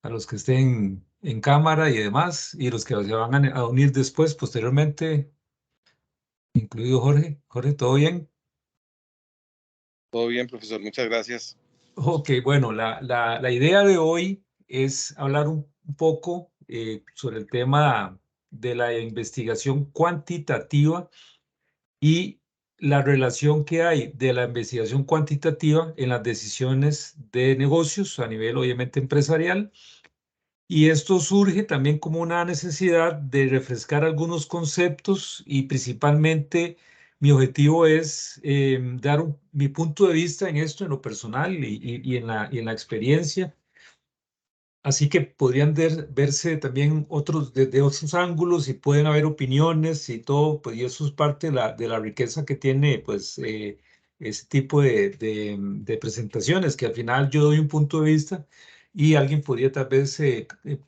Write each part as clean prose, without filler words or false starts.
a los que estén en cámara y demás, y los que se van a unir después, posteriormente, incluido Jorge. Jorge, ¿todo bien? Todo bien, profesor, muchas gracias. Ok, bueno, la idea de hoy es hablar un poco sobre el tema de la investigación cuantitativa y la relación que hay de la investigación cuantitativa en las decisiones de negocios a nivel obviamente empresarial. Y esto surge también como una necesidad de refrescar algunos conceptos y principalmente mi objetivo es dar mi punto de vista en esto, en lo personal y en la experiencia. Así que podrían verse también otros, desde otros ángulos y pueden haber opiniones y todo, pues y eso es parte de la riqueza que tiene pues ese tipo de presentaciones, que al final yo doy un punto de vista y alguien podría tal vez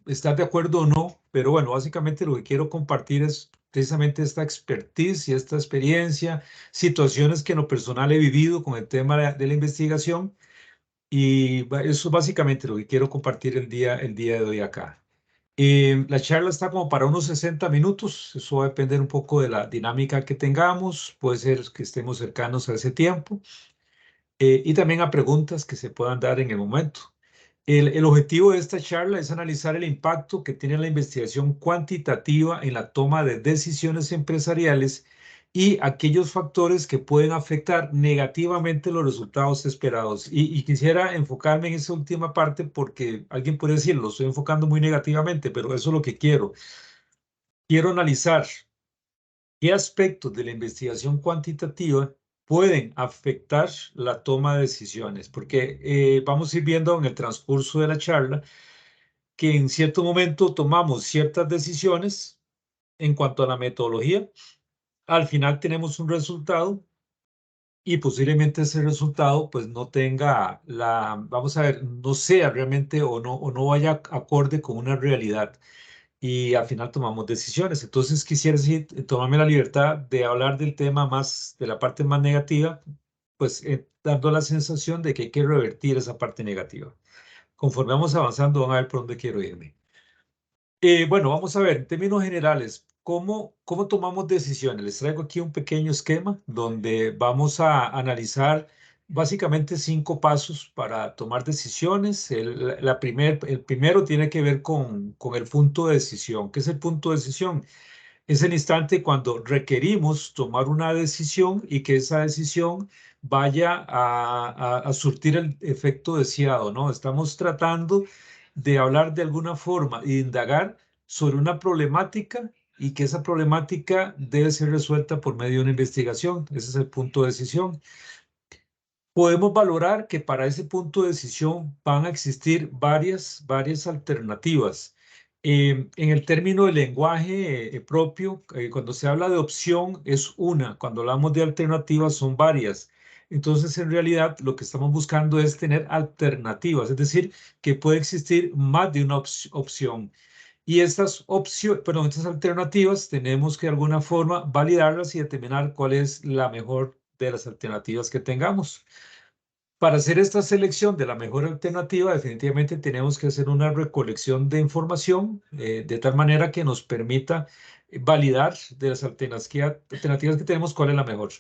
estar de acuerdo o no, pero bueno, básicamente lo que quiero compartir es precisamente esta expertise y esta experiencia, situaciones que en lo personal he vivido con el tema de la investigación y eso es básicamente lo que quiero compartir el día de hoy acá. La charla está como para unos 60 minutos, eso va a depender un poco de la dinámica que tengamos, puede ser que estemos cercanos a ese tiempo y también a preguntas que se puedan dar en el momento. El objetivo de esta charla es analizar el impacto que tiene la investigación cuantitativa en la toma de decisiones empresariales y aquellos factores que pueden afectar negativamente los resultados esperados. Y quisiera enfocarme en esa última parte porque alguien puede decir, lo estoy enfocando muy negativamente, pero eso es lo que quiero. Quiero analizar qué aspectos de la investigación cuantitativa pueden afectar la toma de decisiones, porque vamos a ir viendo en el transcurso de la charla que en cierto momento tomamos ciertas decisiones en cuanto a la metodología, al final tenemos un resultado y posiblemente ese resultado pues no tenga vamos a ver, no sea realmente o no vaya acorde con una realidad y al final tomamos decisiones. Entonces quisiera decir, tomarme la libertad de hablar del tema más, de la parte más negativa, pues dando la sensación de que hay que revertir esa parte negativa. Conforme vamos avanzando, van a ver por dónde quiero irme. Bueno, vamos a ver, en términos generales, ¿cómo tomamos decisiones? Les traigo aquí un pequeño esquema donde vamos a analizar básicamente 5 pasos para tomar decisiones. El primero tiene que ver con el punto de decisión. ¿Qué es el punto de decisión? Es el instante cuando requerimos tomar una decisión y que esa decisión vaya a surtir el efecto deseado, ¿no? Estamos tratando de hablar de alguna forma e indagar sobre una problemática y que esa problemática debe ser resuelta por medio de una investigación. Ese es el punto de decisión. Podemos valorar que para ese punto de decisión van a existir varias alternativas. En el término del lenguaje propio, cuando se habla de opción es una, cuando hablamos de alternativas son varias. Entonces, en realidad, lo que estamos buscando es tener alternativas, es decir, que puede existir más de una opción. Y estas alternativas tenemos que de alguna forma validarlas y determinar cuál es la mejor de las alternativas que tengamos. Para hacer esta selección de la mejor alternativa, definitivamente tenemos que hacer una recolección de información de tal manera que nos permita validar de las alternativas que tenemos cuál es la mejor.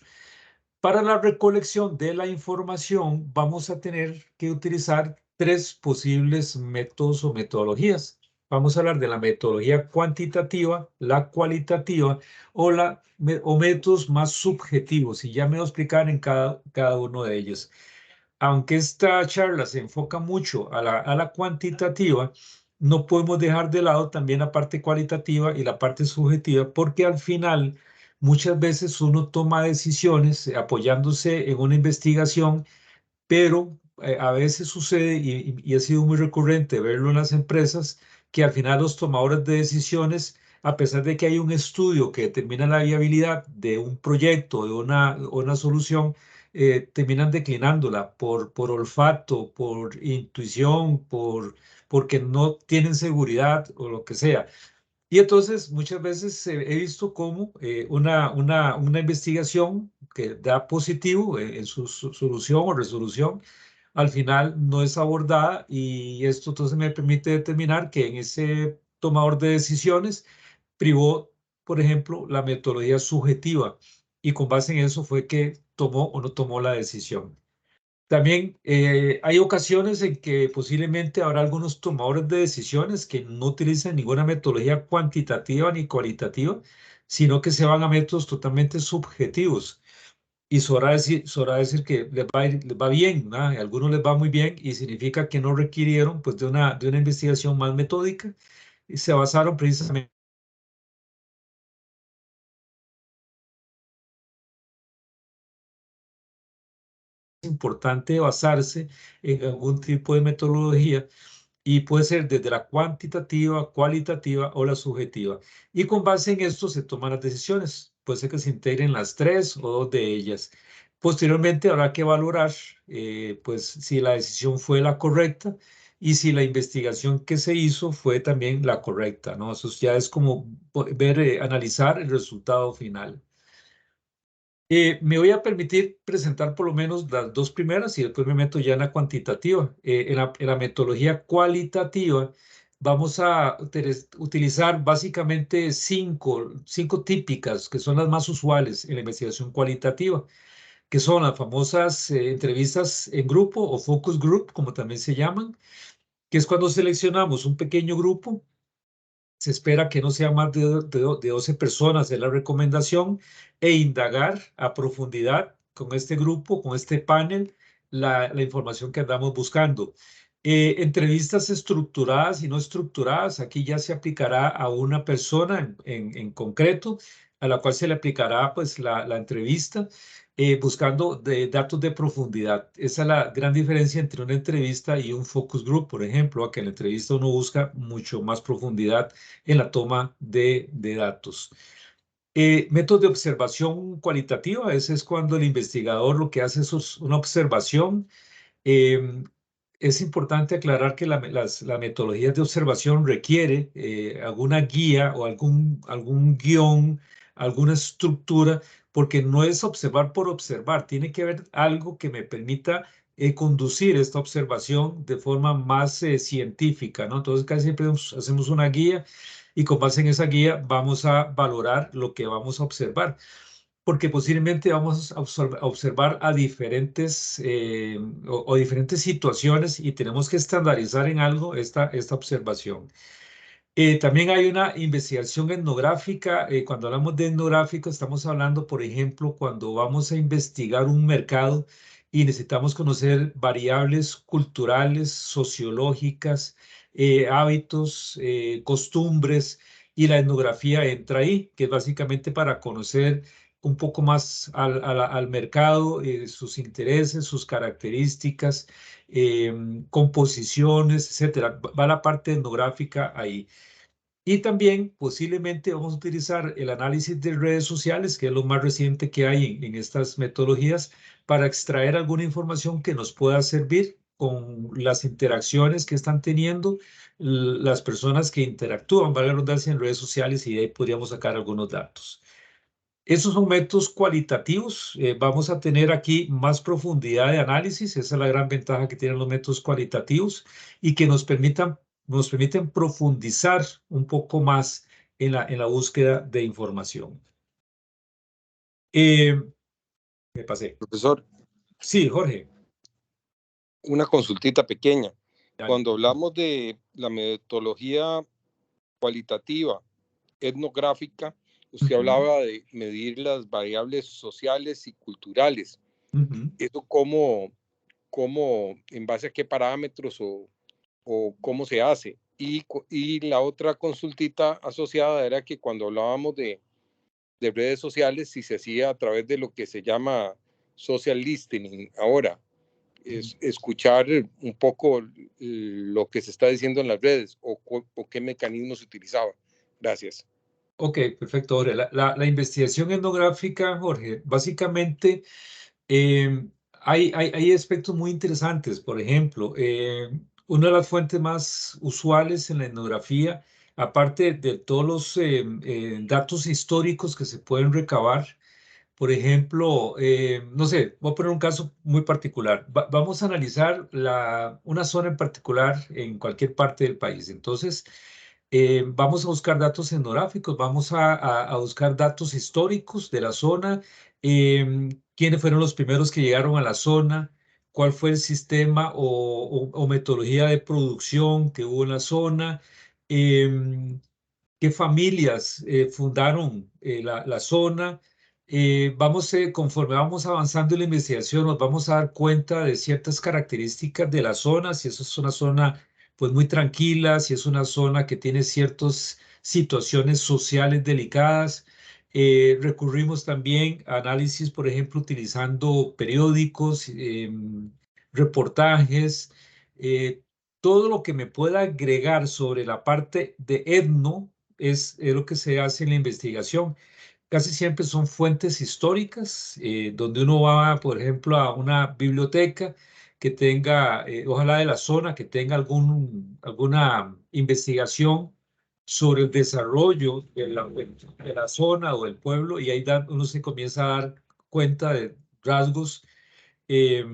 Para la recolección de la información, vamos a tener que utilizar 3 posibles métodos o metodologías. Vamos a hablar de la metodología cuantitativa, la cualitativa o métodos más subjetivos, y ya me voy a explicar en cada uno de ellos. Aunque esta charla se enfoca mucho a la cuantitativa, no podemos dejar de lado también la parte cualitativa y la parte subjetiva, porque al final muchas veces uno toma decisiones apoyándose en una investigación, pero a veces sucede, y ha sido muy recurrente verlo en las empresas, que al final los tomadores de decisiones, a pesar de que hay un estudio que determina la viabilidad de un proyecto, de una solución, terminan declinándola por olfato, por intuición, porque no tienen seguridad o lo que sea. Y entonces muchas veces he visto cómo una investigación que da positivo en su solución o resolución, al final no es abordada y esto entonces me permite determinar que en ese tomador de decisiones privó, por ejemplo, la metodología subjetiva y con base en eso fue que tomó o no tomó la decisión. También hay ocasiones en que posiblemente habrá algunos tomadores de decisiones que no utilizan ninguna metodología cuantitativa ni cualitativa, sino que se van a métodos totalmente subjetivos. Y sobra decir que les va bien, ¿no? A algunos les va muy bien y significa que no requirieron pues, de una investigación más metódica y se basaron precisamente. Es importante basarse en algún tipo de metodología y puede ser desde la cuantitativa, cualitativa o la subjetiva. Y con base en esto se toman las decisiones. Puede ser que se integren las tres o dos de ellas. Posteriormente habrá que valorar pues, si la decisión fue la correcta y si la investigación que se hizo fue también la correcta, ¿no? Eso ya es como ver, analizar el resultado final. Me voy a permitir presentar por lo menos las dos primeras y después me meto ya en la cuantitativa. En la metodología cualitativa vamos a utilizar básicamente cinco típicas que son las más usuales en la investigación cualitativa, que son las famosas entrevistas en grupo o focus group, como también se llaman, que es cuando seleccionamos un pequeño grupo. Se espera que no sea más de 12 personas, es la recomendación, e indagar a profundidad con este grupo, con este panel, la información que andamos buscando. Entrevistas estructuradas y no estructuradas, aquí ya se aplicará a una persona en concreto, a la cual se le aplicará pues la entrevista, buscando datos de profundidad. Esa es la gran diferencia entre una entrevista y un focus group, por ejemplo, a que en la entrevista uno busca mucho más profundidad en la toma de datos. Métodos de observación cualitativa, ese es cuando el investigador lo que hace es una observación. eh, es importante aclarar que la metodología de observación requiere alguna guía o algún guión, alguna estructura, porque no es observar por observar, tiene que haber algo que me permita conducir esta observación de forma más científica, ¿no? Entonces casi siempre hacemos una guía y con base en esa guía vamos a valorar lo que vamos a observar porque posiblemente vamos a observar a diferentes o diferentes situaciones y tenemos que estandarizar en algo esta observación. También hay una investigación etnográfica. Cuando hablamos de etnográfico, estamos hablando, por ejemplo, cuando vamos a investigar un mercado y necesitamos conocer variables culturales, sociológicas, hábitos, costumbres, y la etnografía entra ahí, que es básicamente para conocer un poco más al mercado, sus intereses, sus características, composiciones, etcétera. Va la parte etnográfica ahí. Y también posiblemente vamos a utilizar el análisis de redes sociales, que es lo más reciente que hay en estas metodologías, para extraer alguna información que nos pueda servir con las interacciones que están teniendo las personas que interactúan, valga la redundancia, en redes sociales y de ahí podríamos sacar algunos datos. Esos son métodos cualitativos. Vamos a tener aquí más profundidad de análisis. Esa es la gran ventaja que tienen los métodos cualitativos y que nos permiten profundizar un poco más en la búsqueda de información. Eh, Me pasé. Profesor, Sí, Jorge. una consultita pequeña. Dale. Cuando hablamos de la metodología cualitativa, etnográfica, usted Ujú, hablaba de medir las variables sociales y culturales. ujú. ¿Eso en base a qué parámetros o cómo se hace? Y la otra consultita asociada era que cuando hablábamos de redes sociales, si se hacía a través de lo que se llama social listening ahora, es escuchar un poco lo que se está diciendo en las redes o qué mecanismos se utilizaba. Gracias. Ok, perfecto, Jorge. La investigación etnográfica, Jorge, básicamente hay aspectos muy interesantes. Por ejemplo, una de las fuentes más usuales en la etnografía, aparte de todos los datos históricos que se pueden recabar, Por ejemplo, no sé, voy a poner un caso muy particular. Vamos a analizar una zona en particular en cualquier parte del país. Entonces, vamos a buscar datos etnográficos, vamos a buscar datos históricos de la zona, quiénes fueron los primeros que llegaron a la zona, cuál fue el sistema o metodología de producción que hubo en la zona, qué familias fundaron la zona. Conforme vamos avanzando en la investigación, nos vamos a dar cuenta de ciertas características de la zona, si eso es una zona pues muy tranquila, si es una zona que tiene ciertas situaciones sociales delicadas. Recurrimos también a análisis, por ejemplo, utilizando periódicos, reportajes, eh, todo lo que me pueda agregar sobre la parte de etno es lo que se hace en la investigación. Casi siempre son fuentes históricas, donde uno va, por ejemplo, a una biblioteca que tenga, ojalá de la zona, que tenga alguna investigación sobre el desarrollo de la zona o del pueblo, y ahí uno se comienza a dar cuenta de rasgos eh,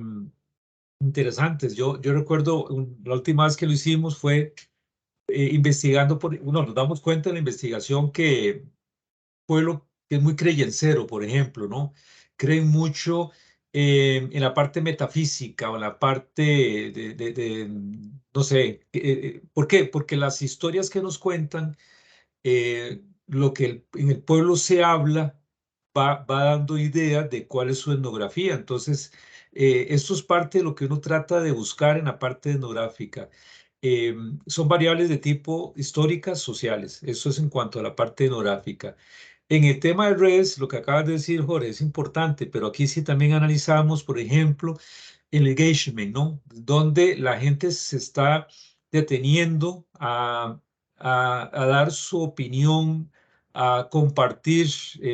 interesantes. Yo recuerdo la última vez que lo hicimos fue investigando, nos damos cuenta en la investigación que pueblo que es muy creyencero, por ejemplo, ¿no? Creen mucho en la parte metafísica o en la parte no sé, ¿por qué? Porque las historias que nos cuentan, lo que en el pueblo se habla, va dando ideas de cuál es su etnografía. Entonces, esto es parte de lo que uno trata de buscar en la parte etnográfica. Eh, Son variables de tipo históricas, sociales. Eso es en cuanto a la parte etnográfica. En el tema de redes, lo que acabas de decir, Jorge, es importante, pero aquí sí también analizamos, por ejemplo, el engagement, ¿no? Donde la gente se está deteniendo a dar su opinión, a compartir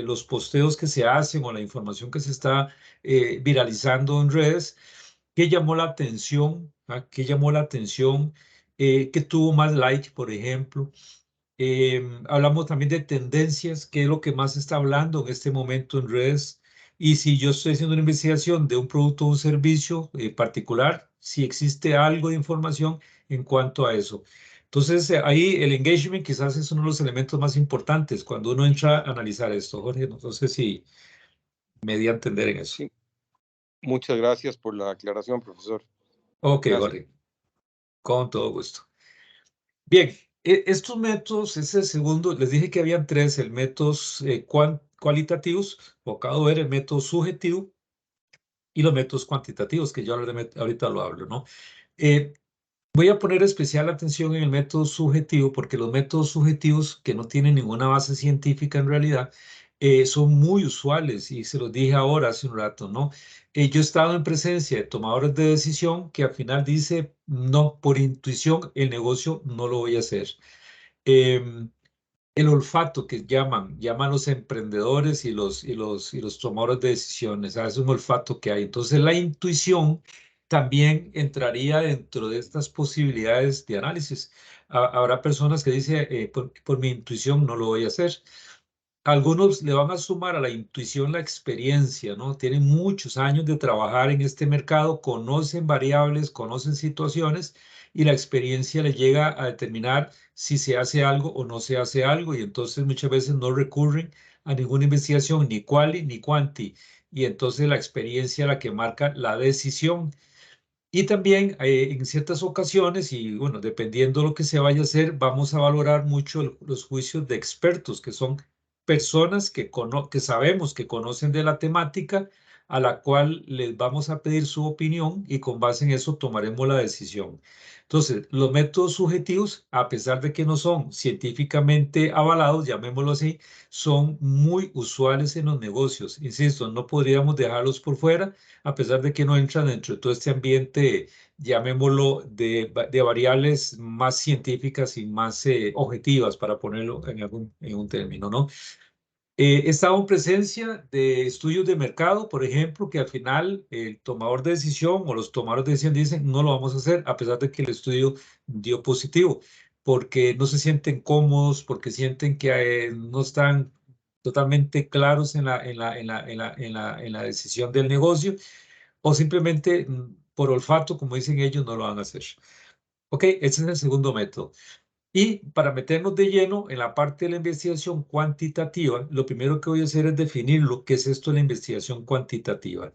los posteos que se hacen o la información que se está viralizando en redes. ¿Qué llamó la atención? ¿Qué llamó la atención? ¿Qué tuvo más like, por ejemplo? Hablamos también de tendencias, qué es lo que más se está hablando en este momento en redes. Y si yo estoy haciendo una investigación de un producto o un servicio particular, si existe algo de información en cuanto a eso. Entonces, ahí el engagement quizás es uno de los elementos más importantes cuando uno entra a analizar esto, Jorge. No sé si me di a entender en eso. Sí, muchas gracias por la aclaración, profesor. Ok, Gracias. Jorge, con todo gusto. Bien, estos métodos, ese segundo, les dije que habían tres, el métodos cualitativos, enfocado a ver el método subjetivo y los métodos cuantitativos, que yo ahorita lo hablo, ¿no? Eh, Voy a poner especial atención en el método subjetivo porque los métodos subjetivos que no tienen ninguna base científica en realidad son muy usuales y se los dije ahora hace un rato, ¿no? Yo he estado en presencia de tomadores de decisión que al final dice, no, por intuición el negocio no lo voy a hacer. Em, el olfato que llaman los emprendedores y los tomadores de decisiones, es un olfato que hay. Entonces la intuición también entraría dentro de estas posibilidades de análisis. Habrá personas que dicen, por mi intuición no lo voy a hacer. Algunos le van a sumar a la intuición la experiencia, ¿no? Tienen muchos años de trabajar en este mercado, conocen variables, conocen situaciones y la experiencia les llega a determinar si se hace algo o no se hace algo y entonces muchas veces no recurren a ninguna investigación, ni quali ni quanti, y entonces la experiencia la que marca la decisión. Y también en ciertas ocasiones, y bueno, dependiendo de lo que se vaya a hacer, vamos a valorar mucho los juicios de expertos, que son personas que sabemos que conocen de la temática, a la cual les vamos a pedir su opinión y con base en eso tomaremos la decisión. Entonces, los métodos subjetivos, a pesar de que no son científicamente avalados, llamémoslo así, son muy usuales en los negocios. Insisto, no podríamos dejarlos por fuera a pesar de que no entran dentro de todo este ambiente, llamémoslo, de variables más científicas y más objetivas, para ponerlo en un término, ¿no? He estado en presencia de estudios de mercado, por ejemplo, que al final el tomador de decisión o los tomadores de decisión dicen no lo vamos a hacer, a pesar de que el estudio dio positivo, porque no se sienten cómodos, porque sienten que no están totalmente claros en la decisión del negocio, o simplemente por olfato, como dicen ellos, no lo van a hacer. Ok, ese es el segundo método. Y para meternos de lleno en la parte de la investigación cuantitativa, lo primero que voy a hacer es definir lo que es esto de la investigación cuantitativa.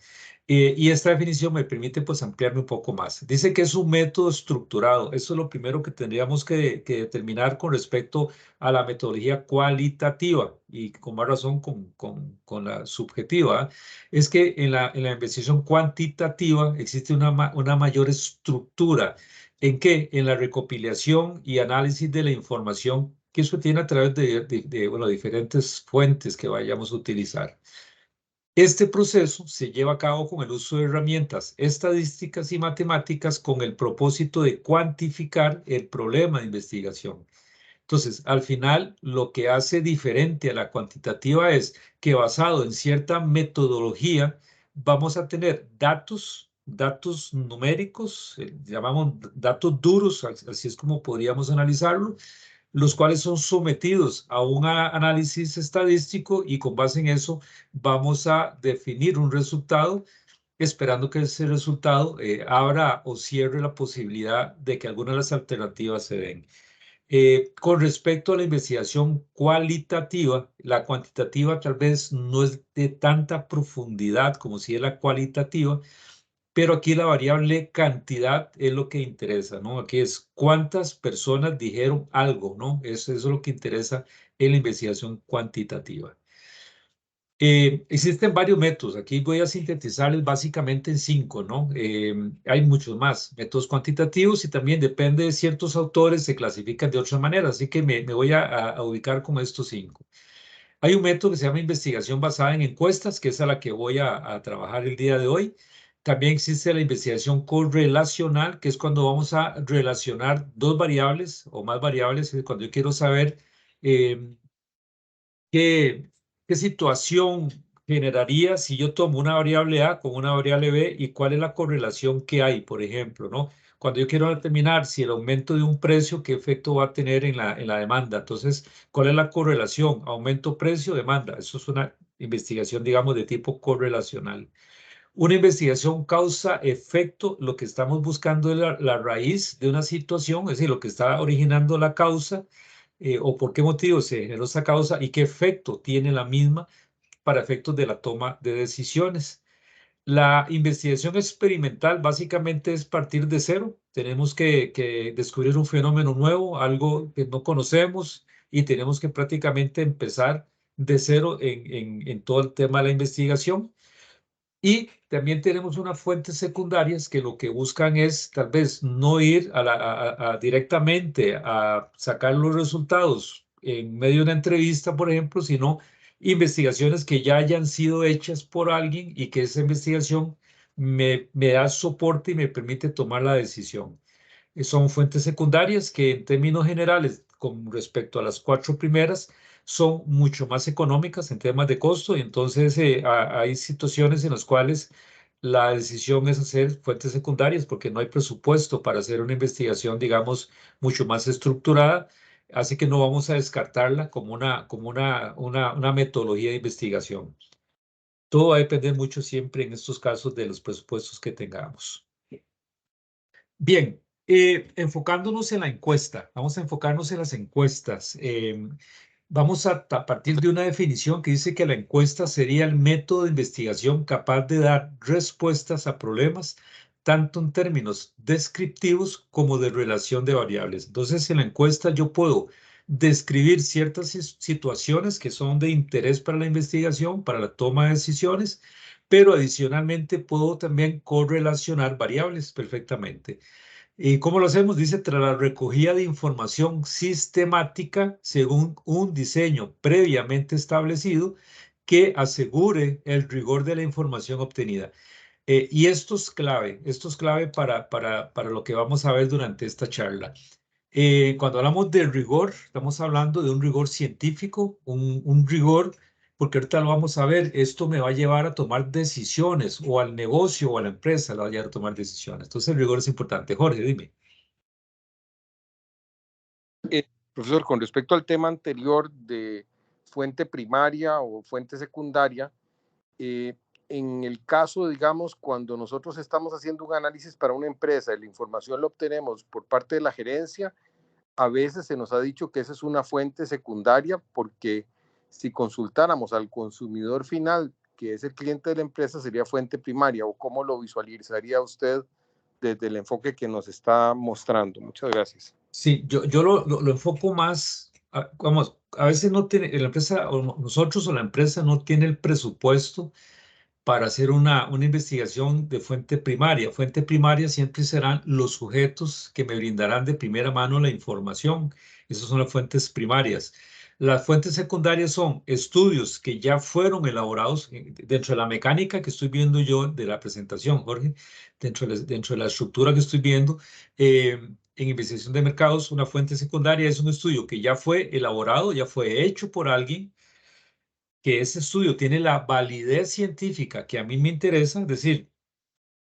Y esta definición me permite pues ampliarme un poco más. Dice que es un método estructurado. Eso es lo primero que tendríamos que determinar con respecto a la metodología cualitativa y con más razón con la subjetiva. Es que en la investigación cuantitativa existe una mayor estructura. ¿En qué? En la recopilación y análisis de la información que se obtiene a través bueno, diferentes fuentes que vayamos a utilizar. Este proceso se lleva a cabo con el uso de herramientas estadísticas y matemáticas con el propósito de cuantificar el problema de investigación. Entonces, al final, lo que hace diferente a la cuantitativa es que basado en cierta metodología, vamos a tener datos numéricos, llamamos datos duros, así es como podríamos analizarlo, los cuales son sometidos a un análisis estadístico y con base en eso vamos a definir un resultado, esperando que ese resultado abra o cierre la posibilidad de que alguna de las alternativas se den. Con respecto a la investigación cualitativa, la cuantitativa tal vez no es de tanta profundidad como si es la cualitativa, pero aquí la variable cantidad es lo que interesa, ¿no? Aquí es cuántas personas dijeron algo, ¿no? Eso es lo que interesa en la investigación cuantitativa. Existen varios métodos, aquí voy a sintetizarles básicamente en 5, ¿no? Hay muchos más métodos cuantitativos y también depende de ciertos autores, se clasifican de otra manera, así que me voy a ubicar con estos 5. Hay un método que se llama investigación basada en encuestas, que es a la que voy a trabajar el día de hoy. También existe la investigación correlacional, que es cuando vamos a relacionar dos variables o más variables, es cuando yo quiero saber eh, ¿qué situación generaría si yo tomo una variable A con una variable B y cuál es la correlación que hay, por ejemplo, ¿no? Cuando yo quiero determinar si el aumento de un precio, qué efecto va a tener en la demanda. Entonces, ¿cuál es la correlación? Aumento, precio, demanda. Eso es una investigación, digamos, de tipo correlacional. Una investigación causa-efecto, lo que estamos buscando es la raíz de una situación, es decir, lo que está originando la causa o por qué motivo se generó esa causa y qué efecto tiene la misma para efectos de la toma de decisiones. La investigación experimental básicamente es partir de cero. Tenemos que descubrir un fenómeno nuevo, algo que no conocemos y tenemos que prácticamente empezar de cero en todo el tema de la investigación. Y también tenemos unas fuentes secundarias que lo que buscan es tal vez no ir directamente a sacar los resultados en medio de una entrevista, por ejemplo, sino investigaciones que ya hayan sido hechas por alguien y que esa investigación me da soporte y me permite tomar la decisión. Son fuentes secundarias que en términos generales, con respecto a las 4 primeras, son mucho más económicas en temas de costo y entonces hay situaciones en las cuales la decisión es hacer fuentes secundarias porque no hay presupuesto para hacer una investigación, digamos, mucho más estructurada, así que no vamos a descartarla como una metodología de investigación. Todo va a depender mucho siempre en estos casos de los presupuestos que tengamos. Bien, enfocándonos en la encuesta, vamos a enfocarnos en las encuestas. Vamos a partir de una definición que dice que la encuesta sería el método de investigación capaz de dar respuestas a problemas, tanto en términos descriptivos como de relación de variables. Entonces, en la encuesta yo puedo describir ciertas situaciones que son de interés para la investigación, para la toma de decisiones, pero adicionalmente puedo también correlacionar variables perfectamente. ¿Y cómo lo hacemos? Dice, tras la recogida de información sistemática según un diseño previamente establecido que asegure el rigor de la información obtenida. Y esto es clave para lo que vamos a ver durante esta charla. Cuando hablamos de rigor, estamos hablando de un rigor científico, un rigor, porque ahorita lo vamos a ver, esto me va a llevar a tomar decisiones o al negocio o a la empresa la va a llevar a tomar decisiones. Entonces el rigor es importante. Jorge, dime. Profesor, con respecto al tema anterior de fuente primaria o fuente secundaria. En el caso, digamos, cuando nosotros estamos haciendo un análisis para una empresa y la información la obtenemos por parte de la gerencia, a veces se nos ha dicho que esa es una fuente secundaria, porque si consultáramos al consumidor final, que es el cliente de la empresa, sería fuente primaria. ¿O cómo lo visualizaría usted desde el enfoque que nos está mostrando? Muchas gracias. Sí, yo lo enfoco más, vamos, a veces no tiene, la empresa, o nosotros o la empresa no tiene el presupuesto para hacer una investigación de fuente primaria. Fuente primaria siempre serán los sujetos que me brindarán de primera mano la información. Esas son las fuentes primarias. Las fuentes secundarias son estudios que ya fueron elaborados dentro de la mecánica que estoy viendo yo de la presentación, Jorge, dentro de la estructura que estoy viendo. En investigación de mercados, una fuente secundaria es un estudio que ya fue elaborado, ya fue hecho por alguien, que ese estudio tiene la validez científica que a mí me interesa, es decir,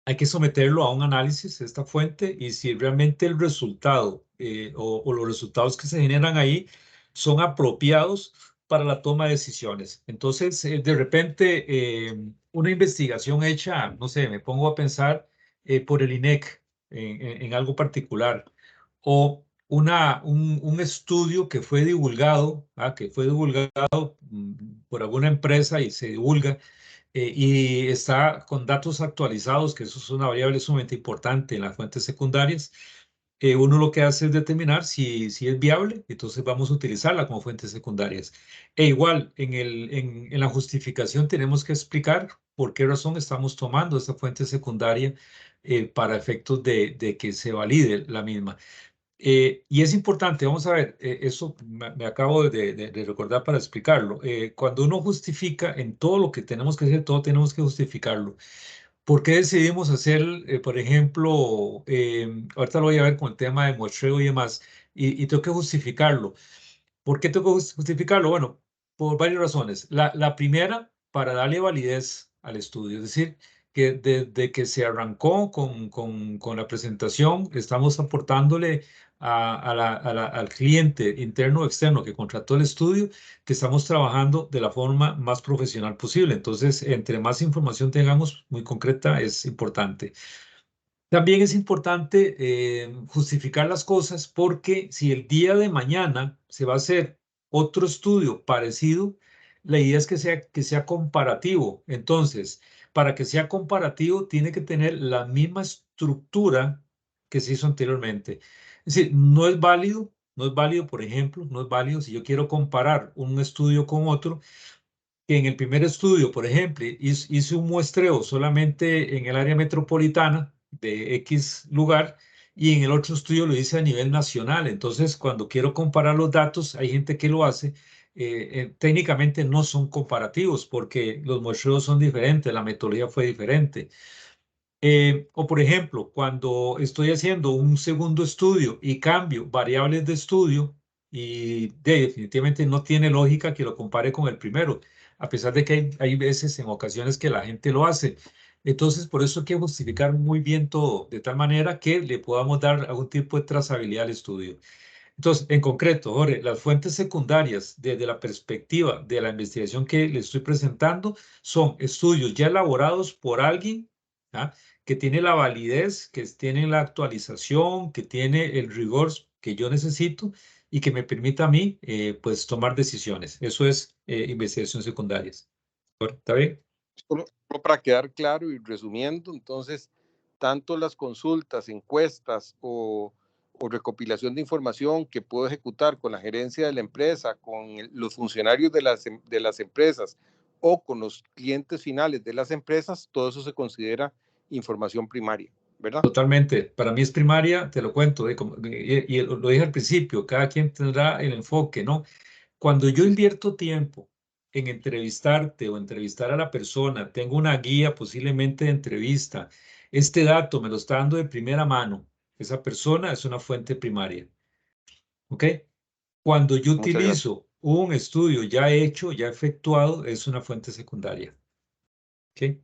hay que someterlo a un análisis, esta fuente, y si realmente el resultado o los resultados que se generan ahí son apropiados para la toma de decisiones. Entonces, de repente, una investigación hecha, no sé, me pongo a pensar por el INEC en algo particular, o un estudio que fue divulgado por alguna empresa y se divulga y está con datos actualizados, que eso es una variable sumamente importante en las fuentes secundarias. Uno lo que hace es determinar si es viable, entonces vamos a utilizarla como fuentes secundarias. E igual, en la justificación tenemos que explicar por qué razón estamos tomando esta fuente secundaria para efectos de que se valide la misma. Y es importante, vamos a ver, eso me acabo de recordar para explicarlo. Cuando uno justifica en todo lo que tenemos que hacer, todo tenemos que justificarlo. ¿Por qué decidimos hacer, por ejemplo, ahorita lo voy a ver con el tema de muestreo y demás, y tengo que justificarlo? ¿Por qué tengo que justificarlo? Bueno, por varias razones. La primera, para darle validez al estudio, es decir, que desde que se arrancó con la presentación, estamos aportándole al cliente interno o externo que contrató el estudio, que estamos trabajando de la forma más profesional posible. Entonces, entre más información tengamos muy concreta, es importante. También es importante justificar las cosas, porque si el día de mañana se va a hacer otro estudio parecido, la idea es que sea comparativo. Entonces, para que sea comparativo, tiene que tener la misma estructura que se hizo anteriormente. Es decir, no es válido, por ejemplo, no es válido si yo quiero comparar un estudio con otro, que en el primer estudio, por ejemplo, hice un muestreo solamente en el área metropolitana de X lugar, y en el otro estudio lo hice a nivel nacional. Entonces, cuando quiero comparar los datos, hay gente que lo hace. Técnicamente no son comparativos porque los muestreos son diferentes, la metodología fue diferente. O por ejemplo, cuando estoy haciendo un segundo estudio y cambio variables de estudio, y definitivamente no tiene lógica que lo compare con el primero, a pesar de que hay veces, en ocasiones, que la gente lo hace. Entonces, por eso hay que justificar muy bien todo, de tal manera que le podamos dar algún tipo de trazabilidad al estudio. Entonces, en concreto, Jorge, las fuentes secundarias desde la perspectiva de la investigación que le estoy presentando son estudios ya elaborados por alguien, ¿ah?, que tiene la validez, que tiene la actualización, que tiene el rigor que yo necesito y que me permita a mí, pues, tomar decisiones. Eso es investigación secundarias. ¿Está bien? Solo para quedar claro y resumiendo, entonces, tanto las consultas, encuestas o recopilación de información que puedo ejecutar con la gerencia de la empresa, con los funcionarios de las empresas o con los clientes finales de las empresas, todo eso se considera información primaria, ¿verdad? Totalmente. Para mí es primaria, te lo cuento, y lo dije al principio, cada quien tendrá el enfoque, ¿no? Cuando yo Sí, sí. invierto tiempo en entrevistarte o entrevistar a la persona, tengo una guía posiblemente de entrevista, este dato me lo está dando de primera mano, esa persona es una fuente primaria, ¿ok? Cuando yo Muchas gracias. utilizo un estudio ya hecho, ya efectuado, es una fuente secundaria, ¿ok?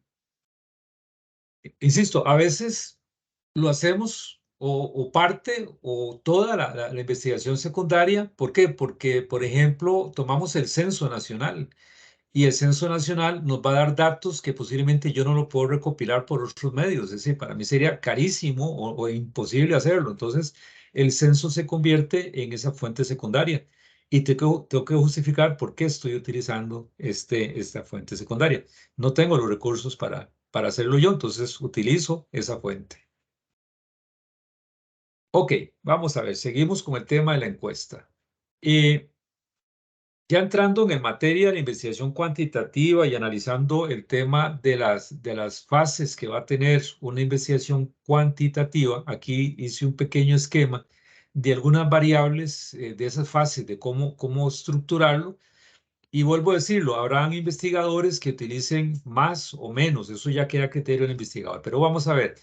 Insisto, a veces lo hacemos o parte o toda la investigación secundaria. ¿Por qué? Porque, por ejemplo, tomamos el Censo Nacional y el Censo Nacional nos va a dar datos que posiblemente yo no lo puedo recopilar por otros medios. Es decir, para mí sería carísimo o imposible hacerlo. Entonces, el censo se convierte en esa fuente secundaria y tengo que justificar por qué estoy utilizando esta fuente secundaria. No tengo los recursos para hacerlo yo, entonces utilizo esa fuente. Ok, vamos a ver, seguimos con el tema de la encuesta. Eh, Ya entrando en materia de la investigación cuantitativa y analizando el tema de las fases que va a tener una investigación cuantitativa, aquí hice un pequeño esquema de algunas variables de esas fases, de cómo estructurarlo. Y vuelvo a decirlo, habrán investigadores que utilicen más o menos, eso ya queda a criterio del investigador. Pero vamos a ver,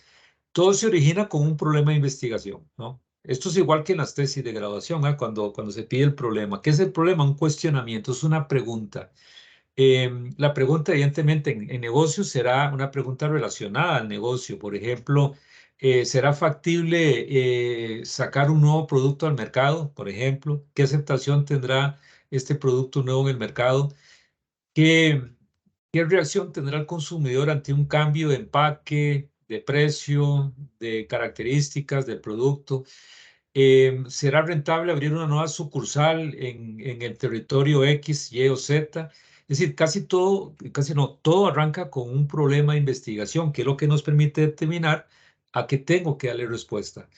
todo se origina con un problema de investigación, ¿no? Esto es igual que en las tesis de graduación, ¿ah? Cuando se pide el problema. ¿Qué es el problema? Un cuestionamiento, es una pregunta. La pregunta, evidentemente, en negocios será una pregunta relacionada al negocio. Por ejemplo, ¿será factible sacar un nuevo producto al mercado? Por ejemplo, ¿qué aceptación tendrá este producto nuevo en el mercado? ¿Qué, qué reacción tendrá el consumidor ante un cambio de empaque, de precio, de características del producto? ¿Será rentable abrir una nueva sucursal en el territorio X, Y o Z? Es decir, casi todo, casi no, todo arranca con un problema de investigación, que es lo que nos permite determinar a qué tengo que darle respuesta.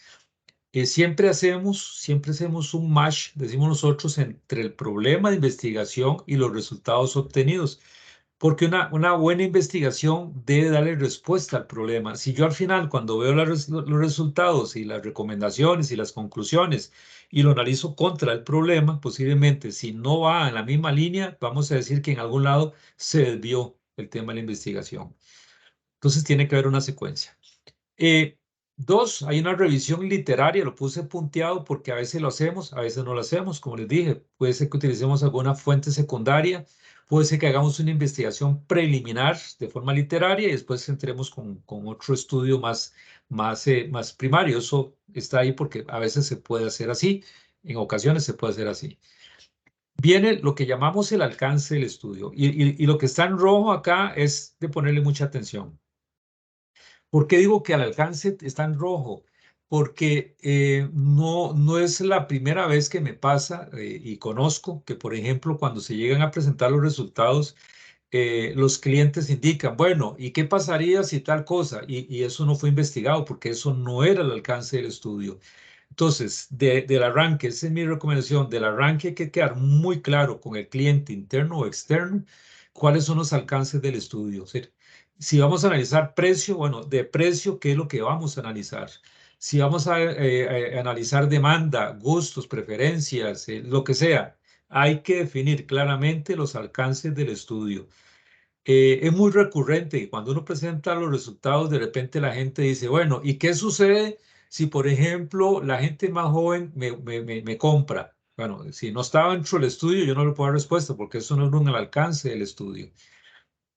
Siempre hacemos un match, decimos nosotros, entre el problema de investigación y los resultados obtenidos. Porque una buena investigación debe darle respuesta al problema. Si yo al final, cuando veo los resultados y las recomendaciones y las conclusiones y lo analizo contra el problema, posiblemente si no va en la misma línea, vamos a decir que en algún lado se desvió el tema de la investigación. Entonces tiene que haber una secuencia. Eh, Dos, hay una revisión literaria, lo puse punteado porque a veces lo hacemos, a veces no lo hacemos, como les dije, puede ser que utilicemos alguna fuente secundaria, puede ser que hagamos una investigación preliminar de forma literaria y después entremos con otro estudio más primario. Eso está ahí porque a veces se puede hacer así, en ocasiones se puede hacer así. Viene lo que llamamos el alcance del estudio y lo que está en rojo acá es de ponerle mucha atención. ¿Por qué digo que al alcance está en rojo? Porque no es la primera vez que me pasa y conozco que, por ejemplo, cuando se llegan a presentar los resultados, los clientes indican, bueno, ¿y qué pasaría si tal cosa? Y eso no fue investigado porque eso no era el alcance del estudio. Entonces, del arranque, esa es mi recomendación, del arranque hay que quedar muy claro con el cliente interno o externo cuáles son los alcances del estudio. ¿Sí? Si vamos a analizar precio, bueno, de precio, ¿qué es lo que vamos a analizar? Si vamos a analizar demanda, gustos, preferencias, lo que sea, hay que definir claramente los alcances del estudio. Es muy recurrente que cuando uno presenta los resultados, de repente la gente dice, bueno, ¿y qué sucede si, por ejemplo, la gente más joven me compra? Bueno, si no estaba dentro del estudio, yo no le puedo dar respuesta porque eso no es un alcance del estudio.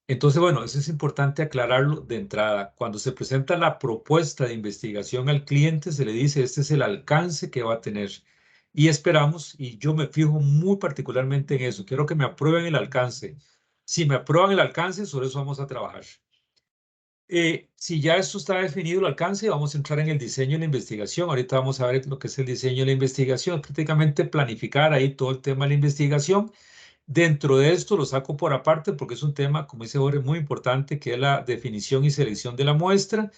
Entonces, bueno, eso es importante aclararlo de entrada. Cuando se presenta la propuesta de investigación al cliente, se le dice, este es el alcance que va a tener. Y esperamos, y yo me fijo muy particularmente en eso, quiero que me aprueben el alcance. Si me aprueban el alcance, sobre eso vamos a trabajar. Si ya esto está definido el alcance, vamos a entrar en el diseño de la investigación. Ahorita vamos a ver lo que es el diseño de la investigación, prácticamente planificar ahí todo el tema de la investigación. Dentro de esto lo saco por aparte porque es un tema, como dice Jorge, muy importante, que es la definición y selección de la muestra.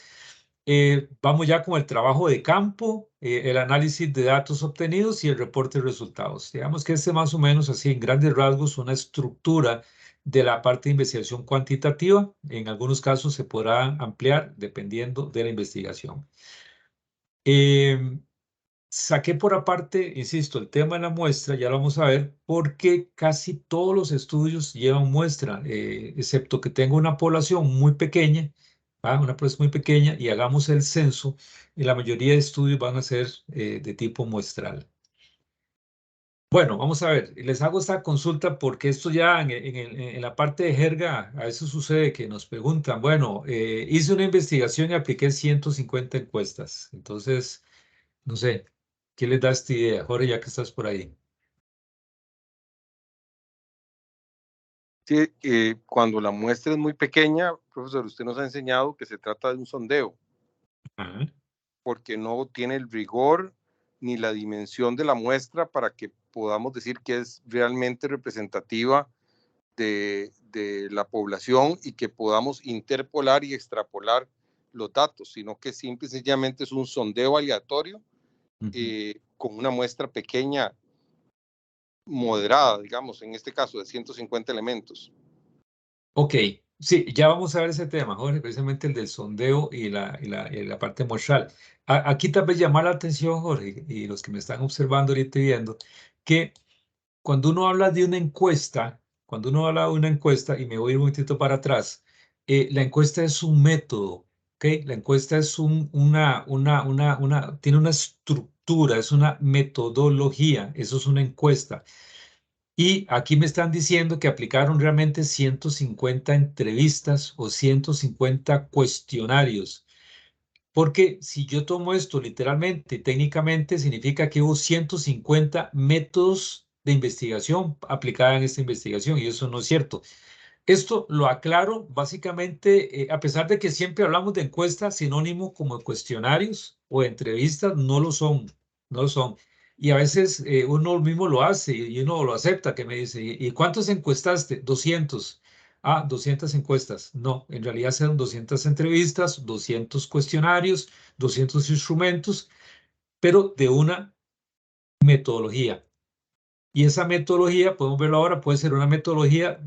Vamos ya con el trabajo de campo, el análisis de datos obtenidos y el reporte de resultados. Digamos que este más o menos así en grandes rasgos una estructura de la parte de investigación cuantitativa. En algunos casos se podrá ampliar dependiendo de la investigación. Eh, Saqué por aparte, insisto, el tema de la muestra, ya lo vamos a ver, porque casi todos los estudios llevan muestra, excepto que tenga una población muy pequeña, una población muy pequeña, y hagamos el censo, y la mayoría de estudios van a ser de tipo muestral. Bueno, vamos a ver, les hago esta consulta porque esto ya en la parte de jerga, a veces sucede que nos preguntan, bueno, hice una investigación y apliqué 150 encuestas, entonces No sé, ¿qué les da esta idea, Jorge, ya que estás por ahí? Sí, cuando la muestra es muy pequeña, profesor, usted nos ha enseñado que se trata de un sondeo, Ajá. porque no tiene el rigor ni la dimensión de la muestra para que podamos decir que es realmente representativa de la población y que podamos interpolar y extrapolar los datos, sino que simple y sencillamente es un sondeo aleatorio Ujú. con una muestra pequeña, moderada, digamos, en este caso de 150 elementos. Ok, sí, ya vamos a ver ese tema, Jorge, precisamente el del sondeo y la parte muestral. Aquí tal vez llamar la atención, Jorge, y los que me están observando ahorita y viendo, que cuando uno habla de una encuesta, cuando uno habla de una encuesta, y me voy un momentito para atrás, la encuesta es un método, ¿ok? La encuesta es tiene una estructura, es una metodología, eso es una encuesta. Y aquí me están diciendo que aplicaron realmente 150 entrevistas o 150 cuestionarios. Porque si yo tomo esto literalmente, técnicamente, significa que hubo 150 métodos de investigación aplicada en esta investigación y eso no es cierto. Esto lo aclaro básicamente, a pesar de que siempre hablamos de encuestas, sinónimo como cuestionarios o entrevistas, no lo son, no lo son. Y a veces uno mismo lo hace y uno lo acepta, que me dice, ¿y cuántos encuestaste? 200. Ah, 200 encuestas. No, en realidad son 200 entrevistas, 200 cuestionarios, 200 instrumentos, pero de una metodología. Y esa metodología, podemos verlo ahora, puede ser una metodología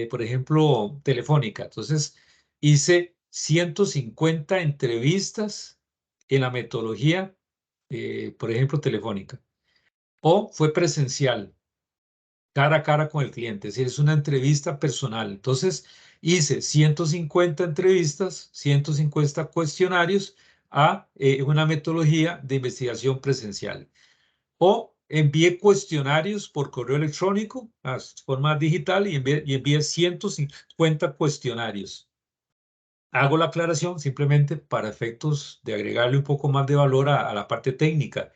por ejemplo, telefónica. Entonces, hice 150 entrevistas en la metodología, por ejemplo, telefónica. O fue presencial, cara a cara con el cliente, es decir, es una entrevista personal. Entonces, hice 150 entrevistas, 150 cuestionarios a una metodología de investigación presencial. O envié cuestionarios por correo electrónico, a forma digital, y envié 150 cuestionarios. Hago la aclaración simplemente para efectos de agregarle un poco más de valor a la parte técnica.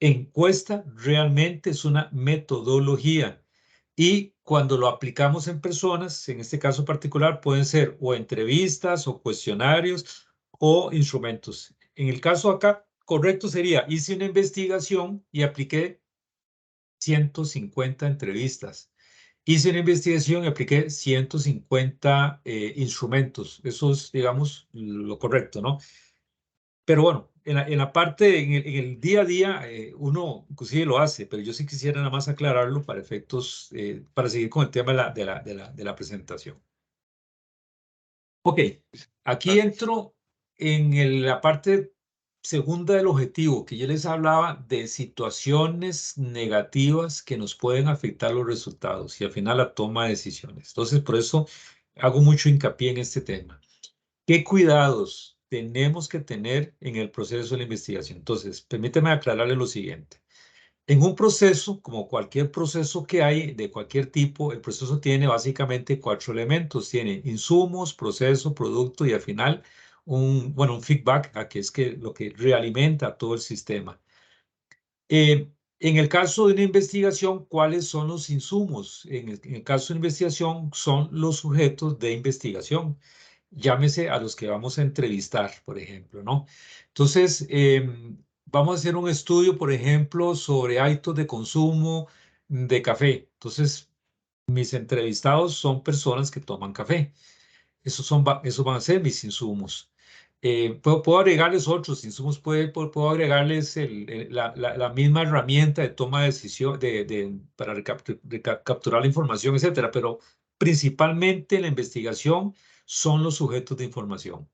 Encuesta realmente es una metodología y cuando lo aplicamos en personas, en este caso particular, pueden ser o entrevistas o cuestionarios o instrumentos. En el caso acá, correcto sería, hice una investigación y apliqué 150 entrevistas. Hice una investigación y apliqué 150 instrumentos. Eso es, digamos, lo correcto, ¿no? Pero bueno, en la parte, en el día a día, uno inclusive lo hace, pero yo sí quisiera nada más aclararlo para efectos, para seguir con el tema de la presentación. Ok, aquí entro la parte segunda del objetivo, que yo les hablaba de situaciones negativas que nos pueden afectar los resultados y al final la toma de decisiones. Entonces, por eso hago mucho hincapié en este tema. ¿Qué cuidados tenemos que tener en el proceso de la investigación? Entonces, permíteme aclararle lo siguiente. En un proceso, como cualquier proceso que hay de cualquier tipo, el proceso tiene básicamente cuatro elementos. Tiene insumos, proceso, producto y al final un feedback, que es lo que realimenta todo el sistema. En el caso de una investigación, ¿cuáles son los insumos? En el caso de una investigación, son los sujetos de investigación. Llámese a los que vamos a entrevistar, por ejemplo, ¿no? Entonces, vamos a hacer un estudio, por ejemplo, sobre hábitos de consumo de café. Entonces, mis entrevistados son personas que toman café. Esos van a ser mis insumos. Puedo agregarles otros insumos, puedo agregarles la misma herramienta de toma de decisión para capturar la información, etcétera, pero principalmente la investigación son los sujetos de información.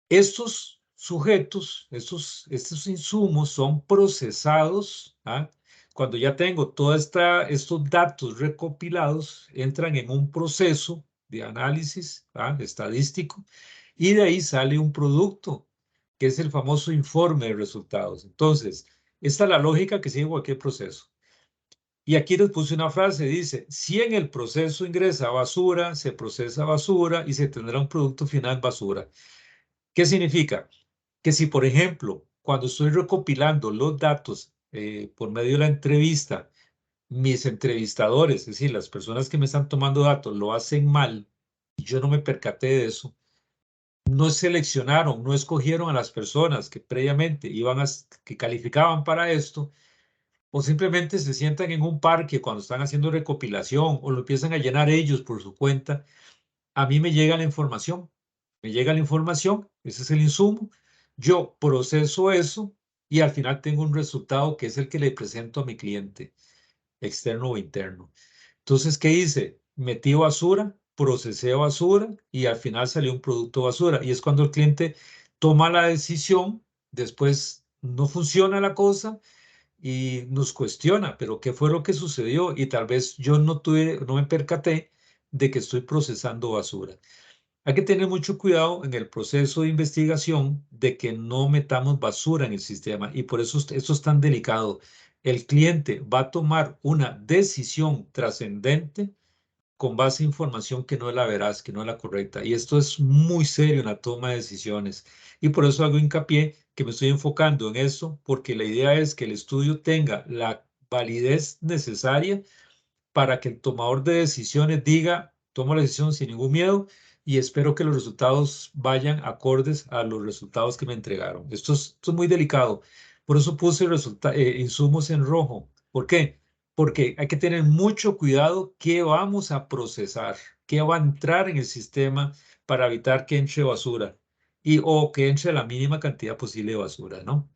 Estos sujetos, estos insumos son procesados, ¿ah? Cuando ya tengo estos datos recopilados, entran en un proceso de análisis, estadístico, y de ahí sale un producto, que es el famoso informe de resultados. Entonces, esta es la lógica que sigue cualquier proceso. Y aquí les puse una frase, dice, si en el proceso ingresa basura, se procesa basura y se tendrá un producto final basura. ¿Qué significa? Que si, por ejemplo, cuando estoy recopilando los datos por medio de la entrevista, mis entrevistadores, es decir, las personas que me están tomando datos, lo hacen mal y yo no me percaté de eso, no seleccionaron, no escogieron a las personas que previamente que calificaban para esto, o simplemente se sientan en un parque cuando están haciendo recopilación o lo empiezan a llenar ellos por su cuenta, a mí me llega la información, ese es el insumo, yo proceso eso y al final tengo un resultado que es el que le presento a mi cliente, externo o interno. Entonces, ¿qué hice? Metí basura, procesé basura y al final salió un producto basura. Y es cuando el cliente toma la decisión, después no funciona la cosa y nos cuestiona, pero ¿qué fue lo que sucedió? Y tal vez yo no me percaté de que estoy procesando basura. Hay que tener mucho cuidado en el proceso de investigación de que no metamos basura en el sistema y por eso esto es tan delicado. El cliente va a tomar una decisión trascendente con base a información que no es la veraz, que no es la correcta. Y esto es muy serio en la toma de decisiones. Y por eso hago hincapié que me estoy enfocando en eso, porque la idea es que el estudio tenga la validez necesaria para que el tomador de decisiones diga, tomo la decisión sin ningún miedo y espero que los resultados vayan acordes a los resultados que me entregaron. Esto es muy delicado. Por eso puse insumos en rojo. ¿Por qué? Porque hay que tener mucho cuidado qué vamos a procesar, qué va a entrar en el sistema para evitar que entre basura o que entre la mínima cantidad posible de basura, ¿no?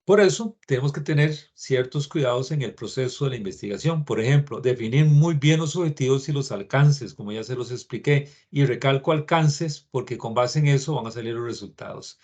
Por eso tenemos que tener ciertos cuidados en el proceso de la investigación. Por ejemplo, definir muy bien los objetivos y los alcances, como ya se los expliqué, y recalco alcances porque con base en eso van a salir los resultados.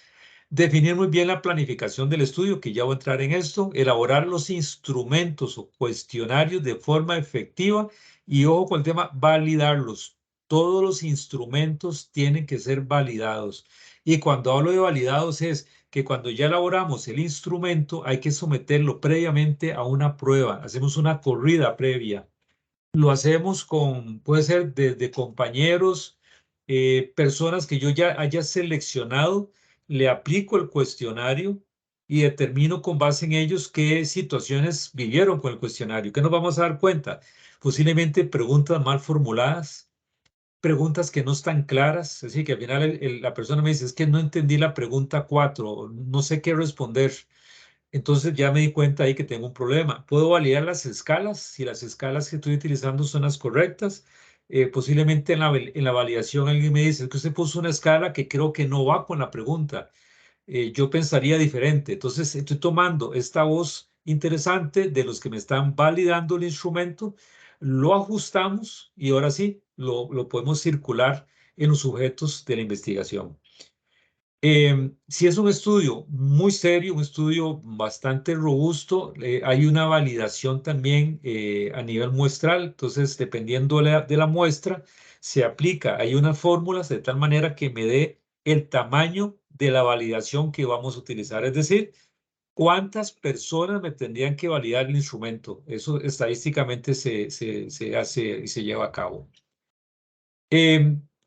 Definir muy bien la planificación del estudio, que ya voy a entrar en esto, elaborar los instrumentos o cuestionarios de forma efectiva y ojo con el tema, validarlos. Todos los instrumentos tienen que ser validados. Y cuando hablo de validados es que cuando ya elaboramos el instrumento hay que someterlo previamente a una prueba. Hacemos una corrida previa. Lo hacemos puede ser desde compañeros, personas que yo ya haya seleccionado, le aplico el cuestionario y determino con base en ellos qué situaciones vivieron con el cuestionario. ¿Qué nos vamos a dar cuenta? Posiblemente preguntas mal formuladas, preguntas que no están claras, es decir, que al final la persona me dice, es que no entendí la pregunta 4, no sé qué responder. Entonces ya me di cuenta ahí que tengo un problema. Puedo validar las escalas, si las escalas que estoy utilizando son las correctas. Posiblemente en la validación alguien me dice, es que usted puso una escala que creo que no va con la pregunta. Yo pensaría diferente. Entonces estoy tomando esta voz interesante de los que me están validando el instrumento, lo ajustamos y ahora sí lo podemos circular en los sujetos de la investigación. Si es un estudio muy serio, un estudio bastante robusto, hay una validación también a nivel muestral, entonces dependiendo de la muestra, se aplica, hay unas fórmulas de tal manera que me dé el tamaño de la validación que vamos a utilizar, es decir, cuántas personas me tendrían que validar el instrumento. Eso estadísticamente se hace y se lleva a cabo.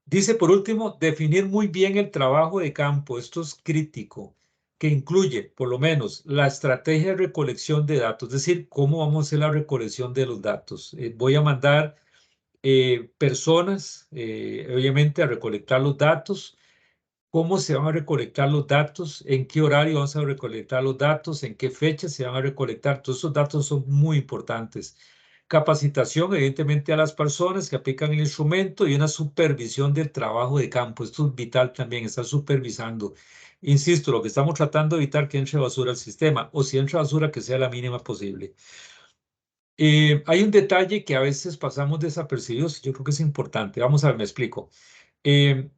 Dice por último, definir muy bien el trabajo de campo. Esto es crítico, que incluye por lo menos la estrategia de recolección de datos, es decir, cómo vamos a hacer la recolección de los datos. Voy a mandar personas, obviamente, a recolectar los datos. ¿Cómo se van a recolectar los datos? ¿En qué horario vamos a recolectar los datos? ¿En qué fecha se van a recolectar? Todos estos datos son muy importantes. Capacitación, evidentemente, a las personas que aplican el instrumento y una supervisión del trabajo de campo. Esto es vital también, estar supervisando. Insisto, lo que estamos tratando de evitar que entre basura al sistema o si entra basura que sea la mínima posible. Hay un detalle que a veces pasamos desapercibidos y yo creo que es importante. Vamos a ver, me explico. Eh,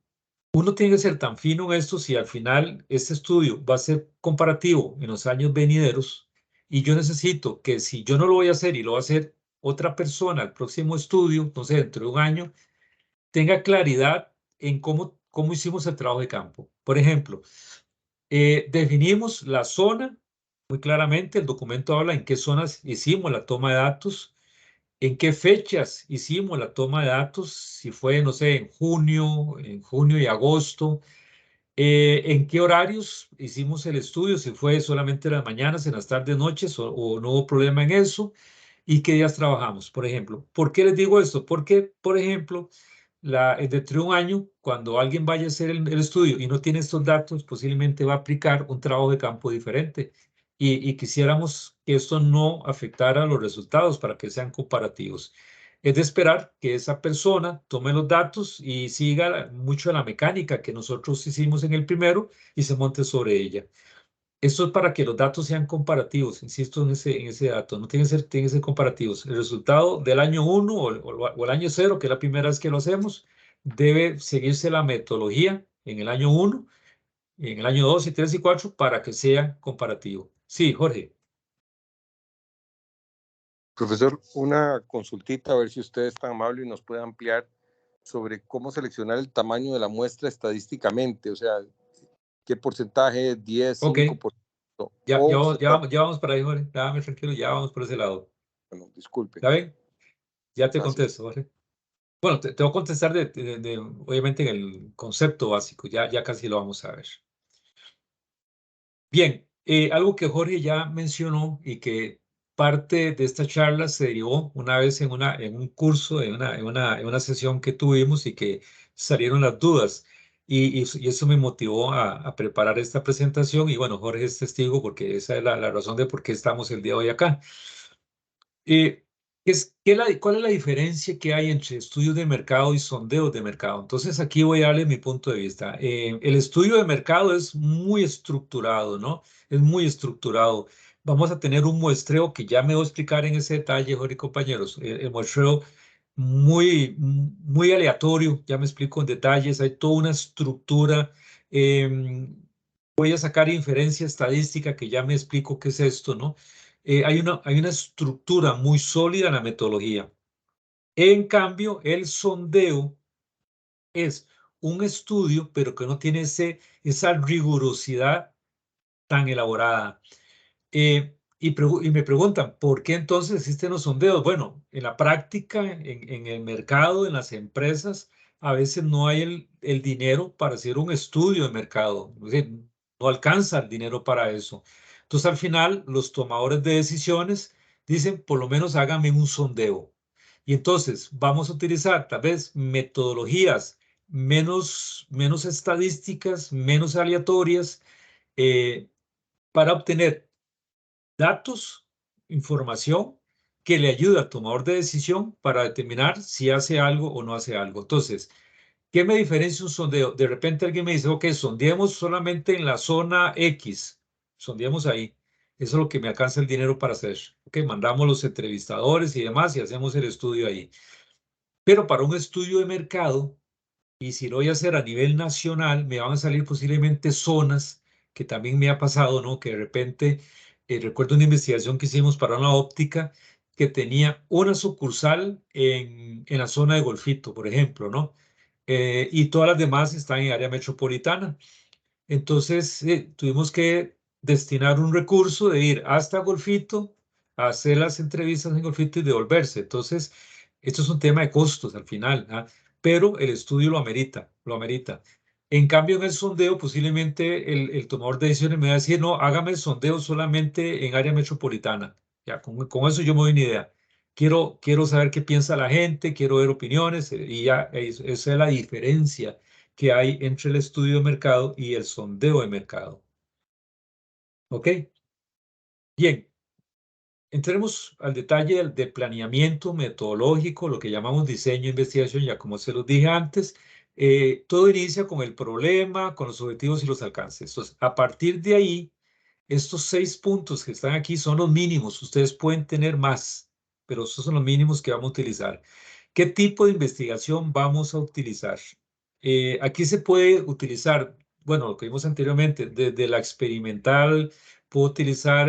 Uno tiene que ser tan fino en esto si al final este estudio va a ser comparativo en los años venideros y yo necesito que si yo no lo voy a hacer y lo va a hacer otra persona al próximo estudio, entonces dentro de un año, tenga claridad en cómo hicimos el trabajo de campo. Por ejemplo, definimos la zona muy claramente, el documento habla en qué zonas hicimos la toma de datos, en qué fechas hicimos la toma de datos, si fue, no sé, en junio y agosto, ¿En qué horarios hicimos el estudio? Si fue solamente en las mañanas, en las tardes, noches, o no hubo problema en eso. ¿Y qué días trabajamos, por ejemplo? ¿Por qué les digo esto? Porque, por ejemplo, dentro de un año, cuando alguien vaya a hacer el estudio y no tiene estos datos, posiblemente va a aplicar un trabajo de campo diferente. Y quisiéramos que esto no afectara los resultados para que sean comparativos. Es de esperar que esa persona tome los datos y siga mucho de la mecánica que nosotros hicimos en el primero y se monte sobre ella. Esto es para que los datos sean comparativos, insisto en ese dato, no tienen que ser comparativos. El resultado del año 1 o el año 0, que es la primera vez que lo hacemos, debe seguirse la metodología en el año 1, en el año 2 y 3 y 4 para que sea comparativo. Sí, Jorge. Profesor, una consultita, a ver si usted es tan amable y nos puede ampliar sobre cómo seleccionar el tamaño de la muestra estadísticamente, o sea, qué porcentaje, 10, Ok, 5%, o si está, ya vamos para ahí, Jorge. Dame tranquilo, ya vamos por ese lado. bueno, disculpe, ¿Está bien? Ya te gracias. contesto, Jorge. Bueno, te voy a contestar obviamente, en el concepto básico, ya casi lo vamos a ver. Bien, algo que Jorge ya mencionó y que parte de esta charla se derivó una vez en un curso, en una sesión que tuvimos y que salieron las dudas. Y eso me motivó a preparar esta presentación. Y bueno, Jorge es testigo porque esa es la razón de por qué estamos el día de hoy acá. Eh, ¿Cuál es la diferencia que hay entre estudios de mercado y sondeos de mercado? Entonces, aquí voy a darle mi punto de vista. El estudio de mercado es muy estructurado, ¿no? Es muy estructurado. Vamos a tener un muestreo que ya me voy a explicar en ese detalle, Jorge y compañeros. El muestreo muy aleatorio, ya me explico en detalles. Hay toda una estructura. Voy a sacar inferencia estadística, que ya me explico qué es esto, ¿no? Hay una estructura muy sólida en la metodología. En cambio, el sondeo es un estudio, pero que no tiene esa rigurosidad tan elaborada. Y me preguntan, ¿por qué entonces existen los sondeos? Bueno, en la práctica, en el mercado, en las empresas, a veces no hay el dinero para hacer un estudio de mercado. Es decir, no alcanza el dinero para eso. Entonces, al final, los tomadores de decisiones dicen, por lo menos háganme un sondeo. Y entonces vamos a utilizar tal vez metodologías menos estadísticas, menos aleatorias, eh, para obtener datos, información que le ayuda al tomador de decisión para determinar si hace algo o no hace algo. Entonces, ¿qué me diferencia un sondeo? De repente alguien me dice, ok, sondeemos solamente en la zona X, sondeemos ahí. Eso es lo que me alcanza el dinero para hacer. Ok, mandamos los entrevistadores y demás y hacemos el estudio ahí. Pero para un estudio de mercado, y si lo voy a hacer a nivel nacional, me van a salir posiblemente zonas que también me ha pasado, ¿no? Que de repente, recuerdo una investigación que hicimos para una óptica que tenía una sucursal en la zona de Golfito, por ejemplo, ¿no? Y todas las demás están en área metropolitana. Entonces, tuvimos que destinar un recurso de ir hasta Golfito, a hacer las entrevistas en Golfito y devolverse. Entonces, esto es un tema de costos al final, ¿ah? Pero el estudio lo amerita, lo amerita. En cambio, en el sondeo, posiblemente el tomador de decisiones me va a decir, no, hágame el sondeo solamente en área metropolitana. Ya, con eso yo me doy una idea. Quiero saber qué piensa la gente, quiero ver opiniones, y ya, esa es la diferencia que hay entre el estudio de mercado y el sondeo de mercado. ¿Ok? Bien, entremos al detalle de planeamiento metodológico, lo que llamamos diseño e investigación, ya como se los dije antes. Todo inicia con el problema, con los objetivos y los alcances. Entonces, a partir de ahí, estos 6 puntos que están aquí son los mínimos. Ustedes pueden tener más, pero estos son los mínimos que vamos a utilizar. ¿Qué tipo de investigación vamos a utilizar? Aquí se puede utilizar, bueno, lo que vimos anteriormente, desde la experimental, puedo utilizar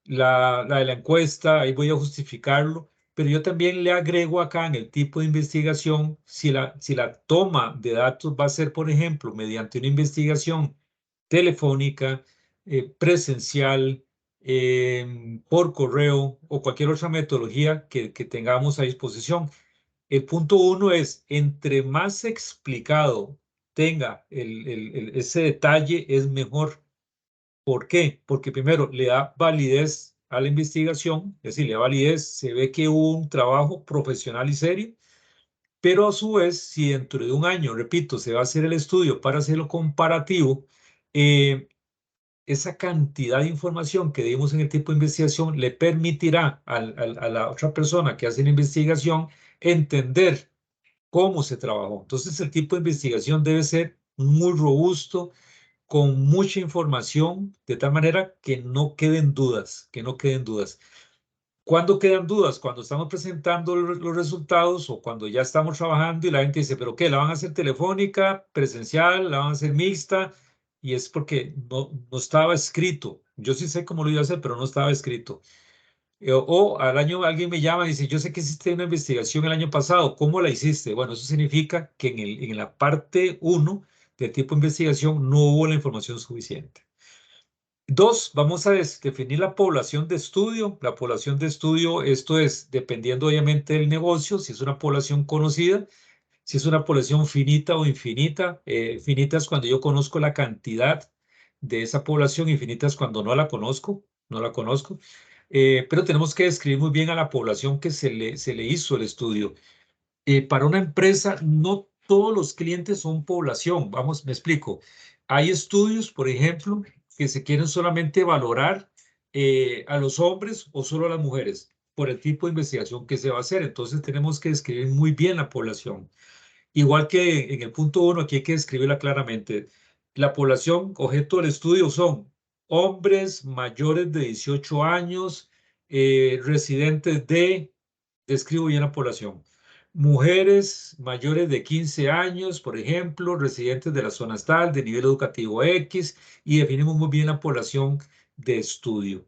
la de la encuesta, ahí voy a justificarlo, pero yo también le agrego acá en el tipo de investigación, si la toma de datos va a ser, por ejemplo, mediante una investigación telefónica, presencial, por correo o cualquier otra metodología que tengamos a disposición. El punto 1 es, entre más explicado tenga ese detalle es mejor. ¿Por qué? Porque primero le da validez a la investigación, es decir, le da validez, se ve que hubo un trabajo profesional y serio, pero a su vez, si dentro de un año, repito, se va a hacer el estudio para hacerlo comparativo, eh, esa cantidad de información que dimos en el tipo de investigación le permitirá a la otra persona que hace la investigación entender cómo se trabajó. Entonces, el tipo de investigación debe ser muy robusto, con mucha información, de tal manera que no queden dudas, que no queden dudas. ¿Cuándo quedan dudas? Cuando estamos presentando los resultados o cuando ya estamos trabajando y la gente dice, ¿pero qué? ¿La van a hacer telefónica, presencial, la van a hacer mixta? Y es porque no estaba escrito. Yo sí sé cómo lo iba a hacer, pero no estaba escrito. O al año alguien me llama y dice, yo sé que hiciste una investigación el año pasado, ¿cómo la hiciste? Bueno, eso significa que en la parte uno del tipo de investigación no hubo la información suficiente. Dos, vamos a definir la población de estudio. La población de estudio, esto es, dependiendo obviamente del negocio, si es una población conocida, si es una población finita o infinita. Finita es cuando yo conozco la cantidad de esa población, infinita es cuando no la conozco, no la conozco. Pero tenemos que describir muy bien a la población que se le hizo el estudio. Para una empresa, no todos los clientes son población. Vamos, me explico. Hay estudios, por ejemplo, que se quieren solamente valorar a los hombres o solo a las mujeres por el tipo de investigación que se va a hacer. Entonces tenemos que describir muy bien la población. Igual que en el punto uno, aquí hay que describirla claramente. La población objeto del estudio son hombres mayores de 18 años, residentes describo bien la población. Mujeres mayores de 15 años, por ejemplo, residentes de la zona tal, de nivel educativo X, y definimos muy bien la población de estudio.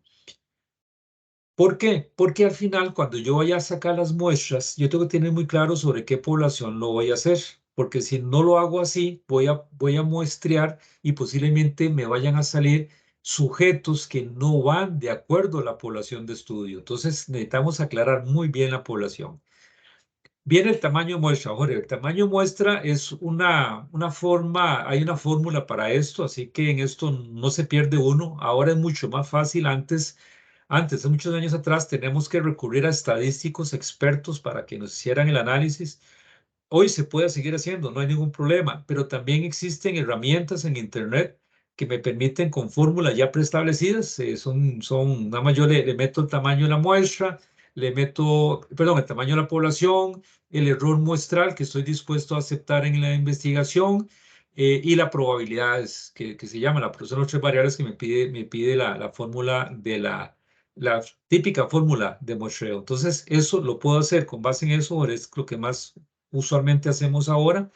¿Por qué? Porque al final, cuando yo vaya a sacar las muestras, yo tengo que tener muy claro sobre qué población lo voy a hacer, porque si no lo hago así, voy a muestrear y posiblemente me vayan a salir sujetos que no van de acuerdo a la población de estudio. Entonces, necesitamos aclarar muy bien la población. Viene el tamaño muestra, Jorge. El tamaño muestra es una forma, hay una fórmula para esto, así que en esto no se pierde uno. Ahora es mucho más fácil. Hace muchos años atrás, tenemos que recurrir a estadísticos expertos para que nos hicieran el análisis. Hoy se puede seguir haciendo, no hay ningún problema, pero también existen herramientas en Internet que me permiten con fórmulas ya preestablecidas. Nada más yo le meto el tamaño de la muestra, le meto, perdón, el tamaño de la población, el error muestral que estoy dispuesto a aceptar en la investigación y la probabilidad que se llama, son las tres variables que me pide la fórmula de la típica fórmula de muestreo. Entonces, eso lo puedo hacer con base en eso, es lo que más usualmente hacemos ahora.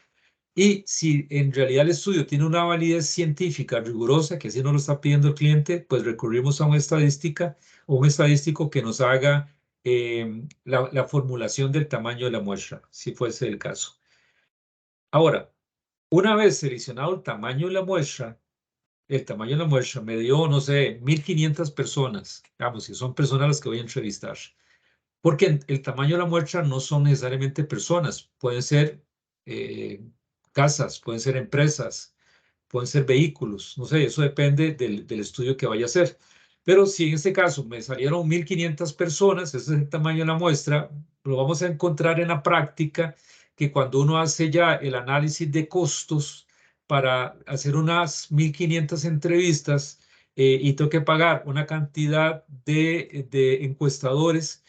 Y si en realidad el estudio tiene una validez científica rigurosa, que así nos lo está pidiendo el cliente, pues recurrimos a una estadística o un estadístico que nos haga la formulación del tamaño de la muestra, si fuese el caso. Ahora, una vez seleccionado el tamaño de la muestra me dio, no sé, 1.500 personas, digamos, si son personas las que voy a entrevistar. Porque el tamaño de la muestra no son necesariamente personas, pueden ser eh, casas, pueden ser empresas, pueden ser vehículos, no sé, eso depende del estudio que vaya a hacer. Pero si en este caso me salieron 1.500 personas, ese es el tamaño de la muestra, lo vamos a encontrar en la práctica que cuando uno hace ya el análisis de costos para hacer unas 1.500 entrevistas y tengo que pagar una cantidad de encuestadores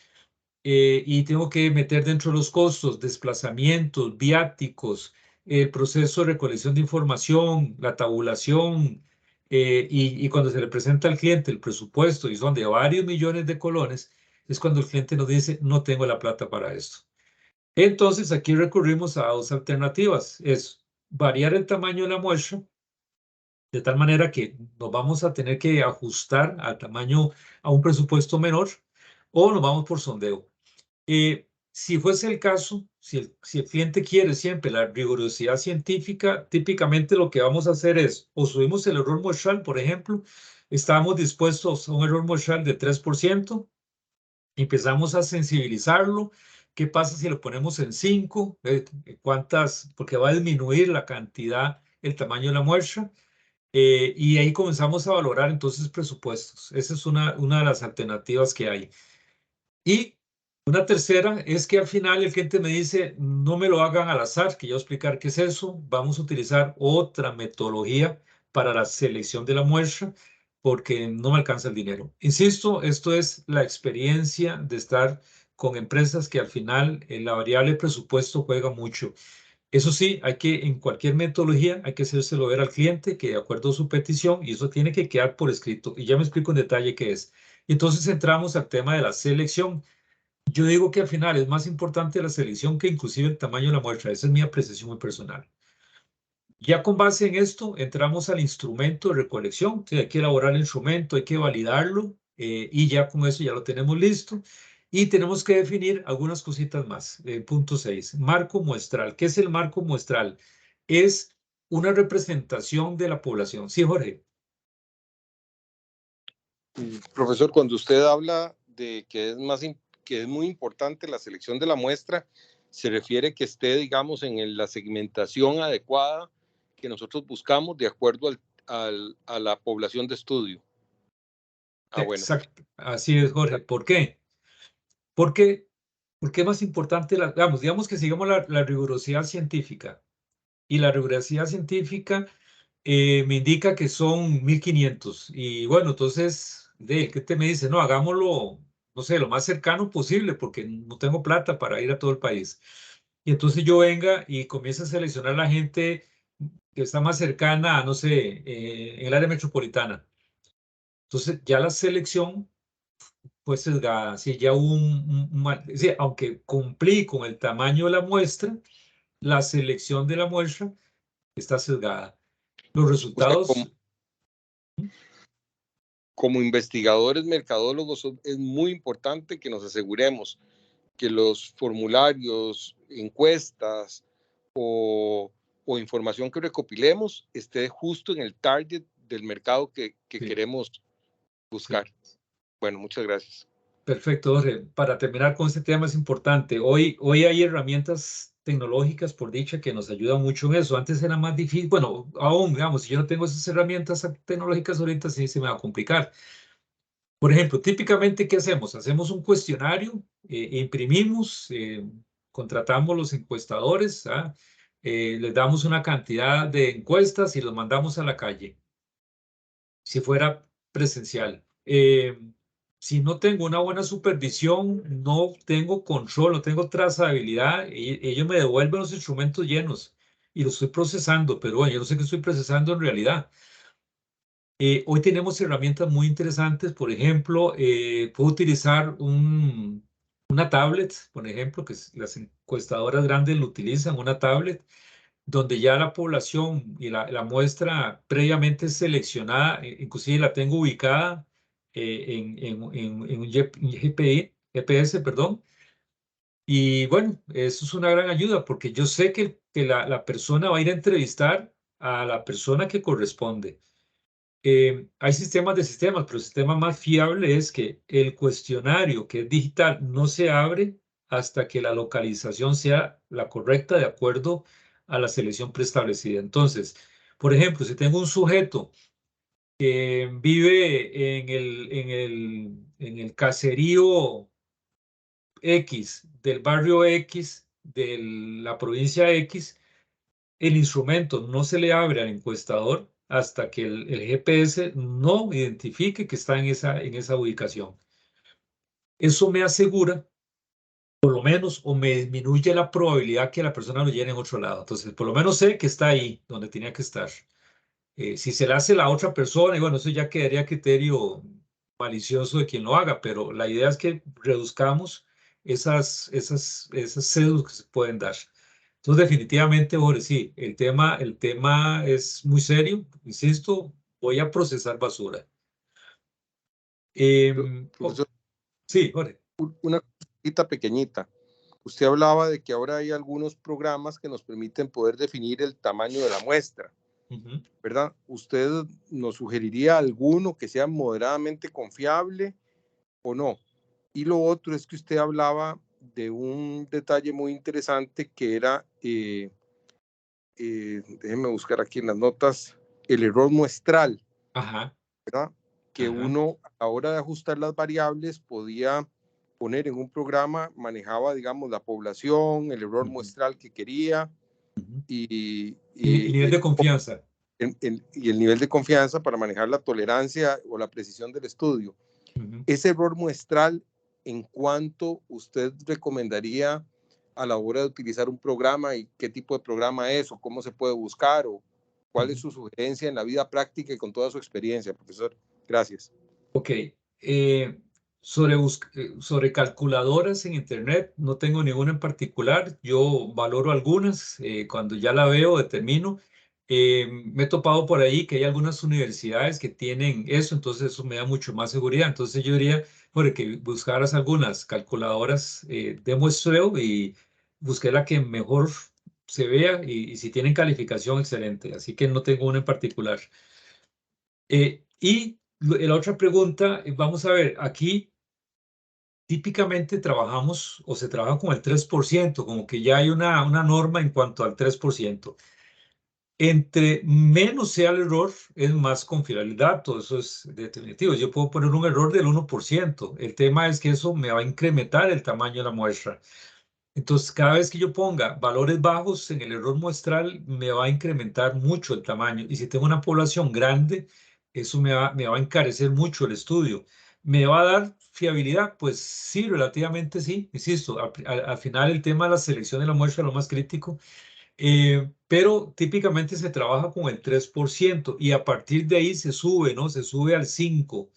y tengo que meter dentro de los costos, desplazamientos, viáticos, el proceso de recolección de información, la tabulación, y cuando se le presenta al cliente el presupuesto y son de varios millones de colones, es cuando el cliente nos dice, no tengo la plata para esto. Entonces aquí recurrimos a dos alternativas, es variar el tamaño de la muestra, de tal manera que nos vamos a tener que ajustar al tamaño, a un presupuesto menor, o nos vamos por sondeo. Si fuese el caso, si el cliente quiere siempre la rigurosidad científica, típicamente lo que vamos a hacer es, o subimos el error muestral, por ejemplo, estamos dispuestos a un error muestral de 3%, empezamos a sensibilizarlo. ¿Qué pasa si lo ponemos en 5? ¿Cuántas? Porque va a disminuir la cantidad el tamaño de la muestra. Y ahí comenzamos a valorar entonces presupuestos. Esa es una de las alternativas que hay. Y una tercera es que al final el cliente me dice, no me lo hagan al azar, que yo voy a explicar qué es eso. Vamos a utilizar otra metodología para la selección de la muestra porque no me alcanza el dinero. Insisto, esto es la experiencia de estar con empresas que al final la variable presupuesto juega mucho. Eso sí, hay que, en cualquier metodología, hay que hacérselo ver al cliente que de acuerdo a su petición, y eso tiene que quedar por escrito. Y ya me explico en detalle qué es. Y entonces entramos al tema de la selección. Yo digo que al final es más importante la selección que inclusive el tamaño de la muestra. Esa es mi apreciación muy personal. Ya con base en esto, entramos al instrumento de recolección. Sí, hay que elaborar el instrumento, hay que validarlo y ya con eso ya lo tenemos listo. Y tenemos que definir algunas cositas más. Punto 6, marco muestral. ¿Qué es el marco muestral? Es una representación de la población. Sí, Jorge. Profesor, cuando usted habla de que que es muy importante la selección de la muestra, se refiere que esté, digamos, en la segmentación adecuada que nosotros buscamos de acuerdo a la población de estudio. Bueno. Exacto. Así es, Jorge. ¿Por qué? Porque, porque es más importante, digamos que sigamos la rigurosidad científica. Y la rigurosidad científica me indica que son 1500. Y bueno, entonces, ¿qué te me dice? No, hagámoslo, no sé, lo más cercano posible, porque no tengo plata para ir a todo el país. Y entonces yo venga y comienzo a seleccionar la gente que está más cercana a, no sé, en el área metropolitana. Entonces, ya la selección pues sesgada, sí, ya hubo sí, aunque cumplí con el tamaño de la muestra, la selección de la muestra está sesgada. Los O sea, como, resultados, como investigadores mercadólogos es muy importante que nos aseguremos que los formularios, encuestas o información que recopilemos esté justo en el target del mercado que sí, queremos sí. buscar. Bueno, muchas gracias. Perfecto, Jorge. Para terminar con este tema es importante. Hoy hay herramientas tecnológicas, por dicha, que nos ayudan mucho en eso. Antes era más difícil, bueno, aún, digamos, si yo no tengo esas herramientas tecnológicas ahorita, sí se me va a complicar. Por ejemplo, típicamente, ¿qué hacemos? Hacemos un cuestionario, imprimimos, contratamos los encuestadores, ¿ah? Les damos una cantidad de encuestas y los mandamos a la calle, si fuera presencial. Si no tengo una buena supervisión, no tengo control, no tengo trazabilidad, ellos me devuelven los instrumentos llenos y los estoy procesando, pero bueno, yo no sé qué estoy procesando en realidad. Hoy tenemos herramientas muy interesantes, por ejemplo, puedo utilizar una tablet, por ejemplo, las encuestadoras grandes lo utilizan, una tablet, donde ya la población y la muestra previamente seleccionada, inclusive la tengo ubicada en un GPS, perdón, y bueno, eso es una gran ayuda porque yo sé que la persona va a ir a entrevistar a la persona que corresponde. Hay sistemas de sistemas, pero el sistema más fiable es que el cuestionario que es digital no se abre hasta que la localización sea la correcta de acuerdo a la selección preestablecida. Entonces, por ejemplo, si tengo un sujeto que vive en el caserío X, del barrio X, de la provincia X, el instrumento no se le abre al encuestador hasta que el GPS no identifique que está en esa ubicación. Eso me asegura, por lo menos, o me disminuye la probabilidad que la persona lo llene en otro lado. Entonces, por lo menos sé que está ahí donde tenía que estar. Si se le hace la otra persona, y bueno, eso ya quedaría a criterio malicioso de quien lo haga, pero la idea es que reduzcamos esas sesgos que se pueden dar. Entonces, definitivamente, Jorge, sí, el tema es muy serio, insisto, voy a procesar basura. Profesor, Sí, Jorge. una cosita pequeñita. Usted hablaba de que ahora hay algunos programas que nos permiten poder definir el tamaño de la muestra, Ujú. ¿verdad? ¿Usted nos sugeriría alguno que sea moderadamente confiable o no? Y lo otro es que usted hablaba de un detalle muy interesante que era déjenme buscar aquí en las notas, el error muestral, Ajá, ¿verdad? Que ajá, uno a la hora de ajustar las variables podía poner en un programa, manejaba, digamos, la población, el error ujú, muestral que quería ujú. y, Y nivel de confianza. y el nivel de confianza para manejar la tolerancia o la precisión del estudio. Ujú. Ese error muestral, ¿en cuánto usted recomendaría a la hora de utilizar un programa y qué tipo de programa es o cómo se puede buscar o cuál es Ujú. su sugerencia en la vida práctica y con toda su experiencia, profesor? Gracias. Ok. Sobre calculadoras en Internet, no tengo ninguna en particular. Yo valoro algunas. Cuando ya la veo, determino. Me he topado por ahí que hay algunas universidades que tienen eso, entonces eso me da mucho más seguridad. Entonces yo diría, por que buscaras algunas calculadoras de muestreo y busqué la que mejor se vea y si tienen calificación, excelente. Así que no tengo una en particular. La otra pregunta, vamos a ver, aquí típicamente trabajamos o se trabaja con el 3%, como que ya hay una norma en cuanto al 3%. Entre menos sea el error, es más confiar el dato, eso es definitivo. Yo puedo poner un error del 1%. El tema es que eso me va a incrementar el tamaño de la muestra. Entonces, cada vez que yo ponga valores bajos en el error muestral, me va a incrementar mucho el tamaño. Y si tengo una población grande, eso me va a encarecer mucho el estudio. ¿Me va a dar fiabilidad? Pues sí, relativamente sí. Insisto, al final el tema de la selección de la muestra es lo más crítico. Pero típicamente se trabaja con el 3% y a partir de ahí se sube, ¿no? Se sube al 5%.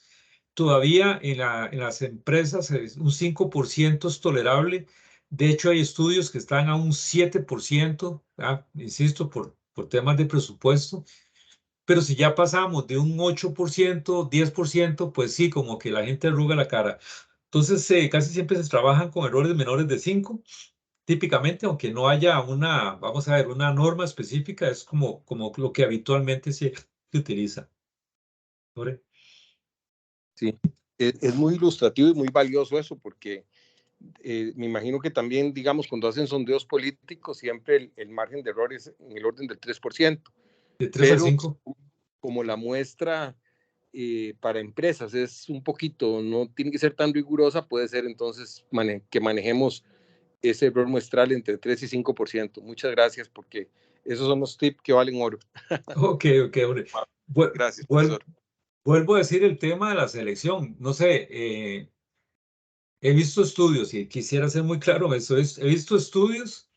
Todavía en las empresas un 5% es tolerable. De hecho, hay estudios que están a un 7%, insisto, por temas de presupuesto. Pero si ya pasamos de un 8%, 10%, pues sí, como que la gente arruga la cara. Entonces, casi siempre se trabajan con errores menores de 5, típicamente, aunque no haya vamos a ver, una norma específica, es como lo que habitualmente se utiliza. ¿Lore? Sí, es muy ilustrativo y muy valioso eso porque me imagino que también, digamos, cuando hacen sondeos políticos, siempre el margen de error es en el orden del 3%, De 3 al pero 5. como la muestra para empresas es un poquito, no tiene que ser tan rigurosa, puede ser entonces que manejemos ese error muestral entre 3 y 5%. Muchas gracias porque esos son los tips que valen oro. Ok, ok, hombre. Vuel- Gracias, vuel- profesor. Vuelvo a decir el tema de la selección. No sé, he visto estudios y quisiera ser muy claro en eso. He visto estudios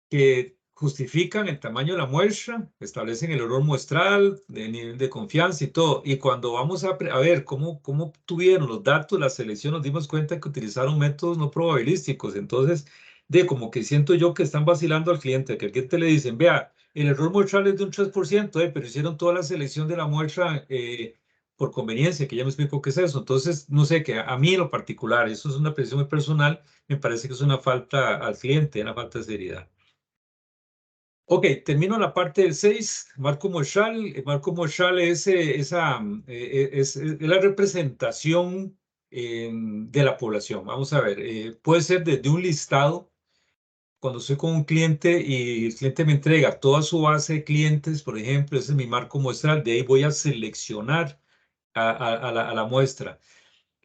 que justifican el tamaño de la muestra, establecen el error muestral, el nivel de confianza y todo. Y cuando vamos a ver cómo tuvieron los datos de la selección, nos dimos cuenta que utilizaron métodos no probabilísticos. Entonces, como que siento yo que están vacilando al cliente, que al cliente le dicen, vea, el error muestral es de un 3%, pero hicieron toda la selección de la muestra por conveniencia, que ya me explico qué es eso. Entonces, no sé, que a mí en lo particular, eso es una presión muy personal, me parece que es una falta al cliente, una falta de seriedad. Ok, termino la parte del 6. Marco Moschal. Marco Moschal es la representación de la población. Vamos a ver, puede ser desde un listado, cuando estoy con un cliente y el cliente me entrega toda su base de clientes, por ejemplo, ese es mi marco muestral, de ahí voy a seleccionar a la muestra.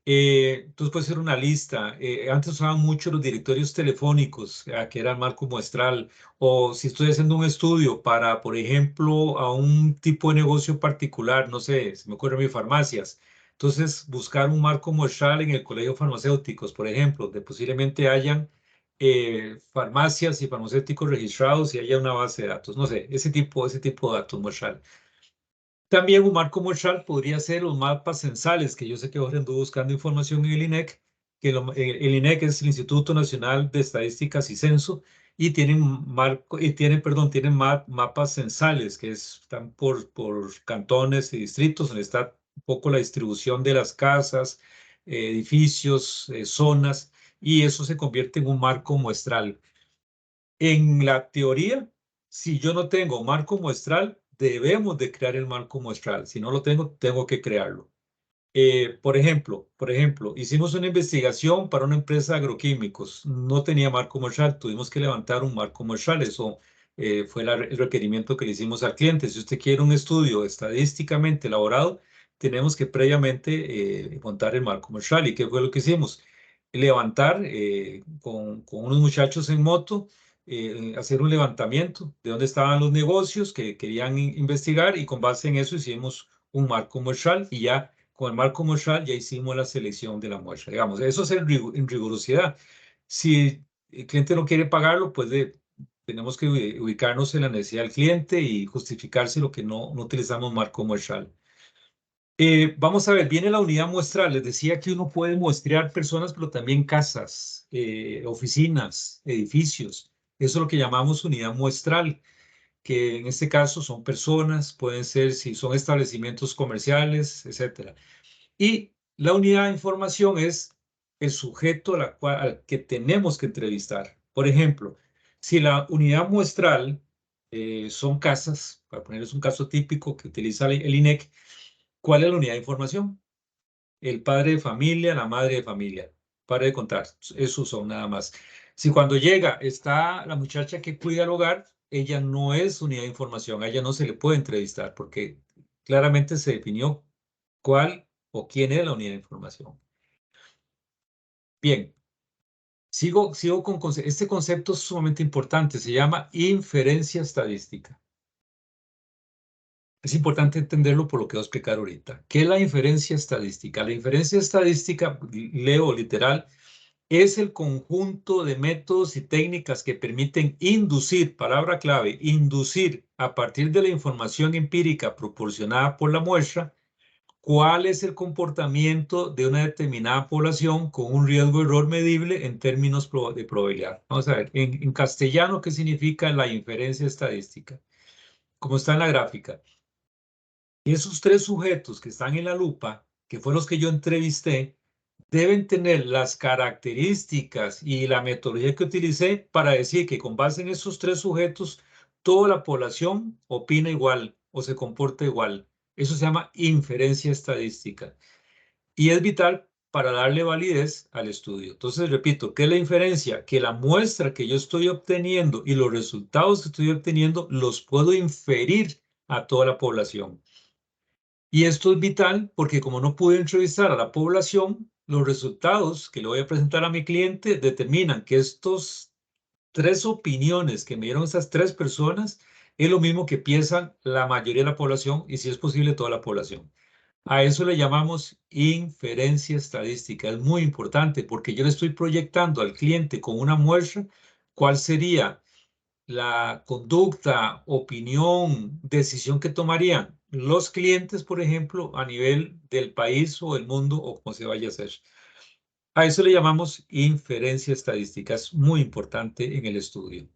Entonces puede ser una lista. Antes usaban mucho los directorios telefónicos, que era el marco muestral. O si estoy haciendo un estudio para, por ejemplo, a un tipo de negocio particular, no sé, se me ocurren mis farmacias. Entonces, buscar un marco muestral en el colegio de farmacéuticos, por ejemplo, donde posiblemente hayan farmacias y farmacéuticos registrados y haya una base de datos. No sé, ese tipo de datos muestral. También un marco muestral podría ser los mapas censales, que yo sé que ahora ando buscando información en el INEC, que el INEC es el Instituto Nacional de Estadísticas y Censo, y tienen mapas censales, que están por cantones y distritos, donde está un poco la distribución de las casas, edificios, zonas, y eso se convierte en un marco muestral. En la teoría, si yo no tengo marco muestral, debemos de crear el marco muestral. Si no lo tengo, tengo que crearlo. Por ejemplo, hicimos una investigación para una empresa de agroquímicos. No tenía marco muestral, tuvimos que levantar un marco muestral. Eso fue el requerimiento que le hicimos al cliente. Si usted quiere un estudio estadísticamente elaborado, tenemos que previamente montar el marco muestral. ¿Y qué fue lo que hicimos? Levantar con unos muchachos en moto, hacer un levantamiento de dónde estaban los negocios que querían investigar, y con base en eso hicimos un marco muestral, y ya con el marco muestral ya hicimos la selección de la muestra. Digamos, eso es en rigurosidad. Si el cliente no quiere pagarlo, pues tenemos que ubicarnos en la necesidad del cliente y justificarse lo que no utilizamos marco muestral. Vamos a ver, viene la unidad muestral. Les decía que uno puede muestrear personas, pero también casas, oficinas, edificios. Eso es lo que llamamos unidad muestral, que en este caso son personas, pueden ser si son establecimientos comerciales, etcétera. Y la unidad de información es el sujeto al que tenemos que entrevistar. Por ejemplo, si la unidad muestral son casas, para ponerles un caso típico que utiliza el INEC, ¿cuál es la unidad de información? El padre de familia, la madre de familia. Pare de contar, esos son nada más. Si cuando llega está la muchacha que cuida el hogar, ella no es unidad de información, a ella no se le puede entrevistar porque claramente se definió cuál o quién es la unidad de información. Bien, sigo con este concepto es sumamente importante, se llama inferencia estadística. Es importante entenderlo por lo que voy a explicar ahorita. ¿Qué es la inferencia estadística? La inferencia estadística, leo literal, es el conjunto de métodos y técnicas que permiten inducir, palabra clave, inducir a partir de la información empírica proporcionada por la muestra, cuál es el comportamiento de una determinada población con un riesgo de error medible en términos de probabilidad. Vamos a ver, en castellano, ¿qué significa la inferencia estadística? Como está en la gráfica. Esos tres sujetos que están en la lupa, que fueron los que yo entrevisté, deben tener las características y la metodología que utilicé para decir que con base en esos tres sujetos, toda la población opina igual o se comporta igual. Eso se llama inferencia estadística y es vital para darle validez al estudio. Entonces, repito, ¿qué es la inferencia? Que la muestra que yo estoy obteniendo y los resultados que estoy obteniendo los puedo inferir a toda la población. Y esto es vital porque como no pude entrevistar a la población, los resultados que le voy a presentar a mi cliente determinan que estos tres opiniones que me dieron esas tres personas es lo mismo que piensan la mayoría de la población y si es posible toda la población. A eso le llamamos inferencia estadística. Es muy importante porque yo le estoy proyectando al cliente con una muestra cuál sería la conducta, opinión, decisión que tomarían los clientes, por ejemplo, a nivel del país o del mundo o como se vaya a hacer. A eso le llamamos inferencia estadística. Es muy importante en el estudio.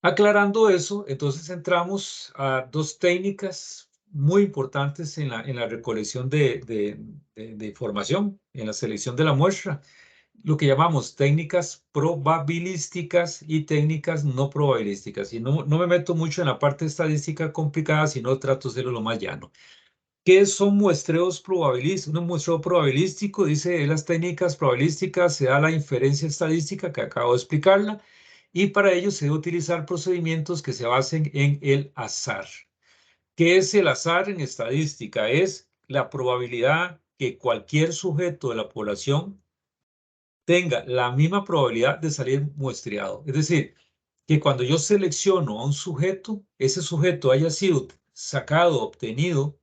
Aclarando eso, entonces entramos a dos técnicas muy importantes en la recolección de información, en la selección de la muestra, lo que llamamos técnicas probabilísticas y técnicas no probabilísticas. Y no me meto mucho en la parte estadística complicada, sino trato de hacerlo lo más llano. ¿Qué son muestreos probabilísticos? Un muestreo probabilístico, dice, en las técnicas probabilísticas se da la inferencia estadística que acabo de explicarla, y para ello se debe utilizar procedimientos que se basen en el azar. ¿Qué es el azar en estadística? Es la probabilidad que cualquier sujeto de la población tenga la misma probabilidad de salir muestreado. Es decir, que cuando yo selecciono a un sujeto, ese sujeto haya sido sacado, obtenido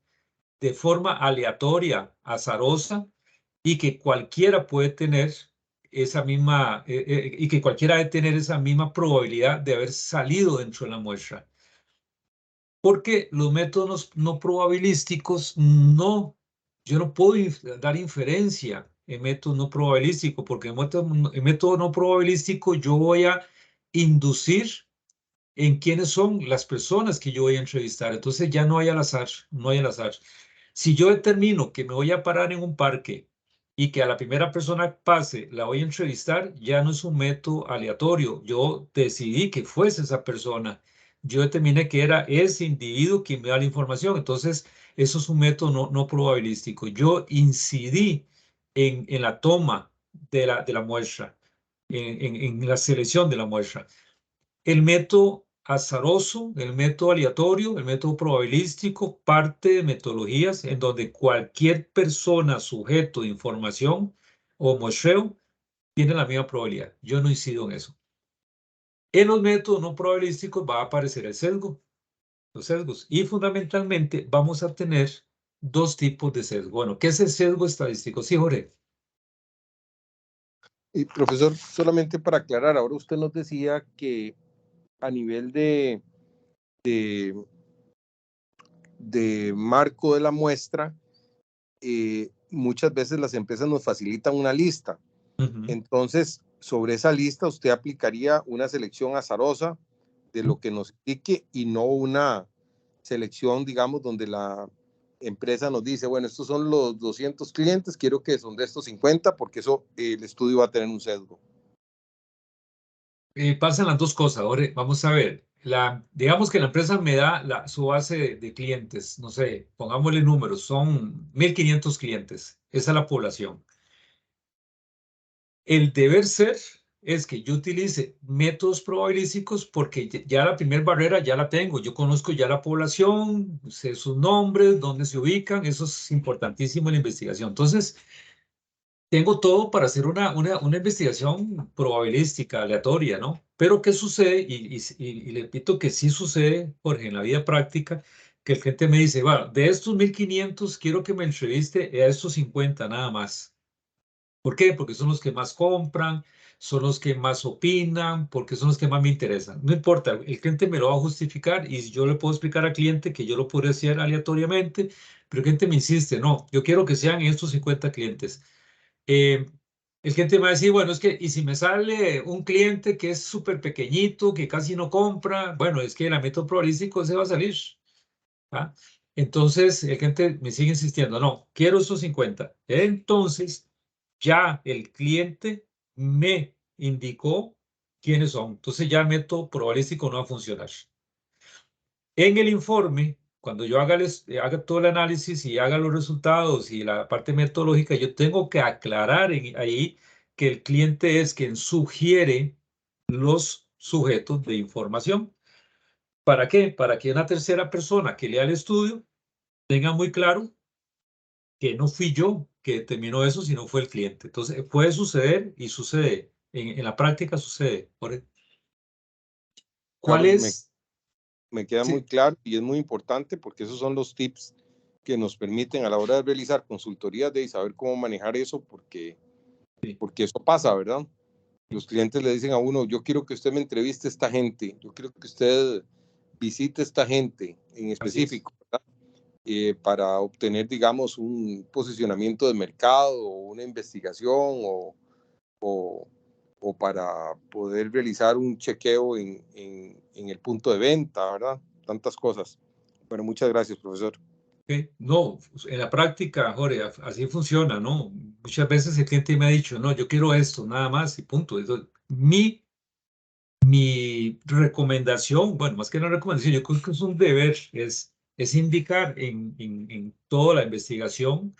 de forma aleatoria, azarosa, y que cualquiera puede tener esa misma, y que cualquiera debe tener esa misma probabilidad de haber salido dentro de la muestra. Porque los métodos no probabilísticos yo no puedo dar inferencia en métodos no probabilísticos, porque en método no probabilístico yo voy a inducir en quiénes son las personas que yo voy a entrevistar. Entonces ya no hay al azar, no hay al azar. Si yo determino que me voy a parar en un parque y que a la primera persona que pase la voy a entrevistar, ya no es un método aleatorio. Yo decidí que fuese esa persona. Yo determiné que era ese individuo quien me da la información. Entonces, eso es un método no probabilístico. Yo incidí en la toma de la muestra, en la selección de la muestra. el método azaroso, el método aleatorio, el método probabilístico, parte de metodologías en donde cualquier persona, sujeto de información o muestreo tiene la misma probabilidad. Yo no incido en eso. En los métodos no probabilísticos va a aparecer el sesgo, los sesgos, y fundamentalmente vamos a tener dos tipos de sesgo. Bueno, ¿qué es el sesgo estadístico? Sí, Jorge. Y profesor, solamente para aclarar, ahora usted nos decía que a nivel de marco de la muestra, muchas veces las empresas nos facilitan una lista. Entonces, sobre esa lista usted aplicaría una selección azarosa de lo que nos indique y no una selección, digamos, donde la empresa nos dice, bueno, estos son los 200 clientes, quiero que son de estos 50 porque eso el estudio va a tener un sesgo. Pasan las dos cosas. Ahora vamos a ver. Digamos que la empresa me da su base de clientes, no sé, pongámosle números, son 1.500 clientes. Esa es la población. El deber ser es que yo utilice métodos probabilísticos porque ya la primera barrera ya la tengo. Yo conozco ya la población, sé sus nombres, dónde se ubican. Eso es importantísimo en la investigación. Entonces, tengo todo para hacer una investigación probabilística, aleatoria, ¿no? Pero ¿qué sucede? Y le repito que sí sucede, Jorge, en la vida práctica, que el cliente me dice, bueno, de estos 1.500 quiero que me entreviste a estos 50 nada más. ¿Por qué? Porque son los que más compran, son los que más opinan, porque son los que más me interesan. No importa, el cliente me lo va a justificar y yo le puedo explicar al cliente que yo lo puedo hacer aleatoriamente, pero el cliente me insiste, no, yo quiero que sean estos 50 clientes. El cliente me va a decir, bueno, es que, y si me sale un cliente que es súper pequeñito, que casi no compra, bueno, es que el método probabilístico se va a salir. ¿Ah? Entonces, el cliente me sigue insistiendo, no, quiero esos 50. Entonces, ya el cliente me indicó quiénes son. Entonces, ya el método probabilístico no va a funcionar. En el informe, cuando yo haga todo el análisis y haga los resultados y la parte metodológica, yo tengo que aclarar ahí que el cliente es quien sugiere los sujetos de información. ¿Para qué? Para que una tercera persona que lea el estudio tenga muy claro que no fui yo que determinó eso, sino fue el cliente. Entonces, puede suceder y sucede. En la práctica sucede. ¿Cuál Claro, es? me queda muy Sí, claro y es muy importante porque esos son los tips que nos permiten a la hora de realizar consultorías de saber cómo manejar eso sí, porque eso pasa, ¿verdad? Los clientes le dicen a uno, yo quiero que usted me entreviste a esta gente, yo quiero que usted visite a esta gente en así es. específico, ¿verdad? Para obtener, digamos, un posicionamiento de mercado o una investigación o, o para poder realizar un chequeo en el punto de venta, ¿verdad? Tantas cosas. Bueno, muchas gracias, profesor. No, en la práctica, Jorge, así funciona, ¿no? Muchas veces el cliente me ha dicho, no, yo quiero esto, nada más y punto. Mi recomendación, bueno, más que una recomendación, yo creo que es un deber, es indicar en toda la investigación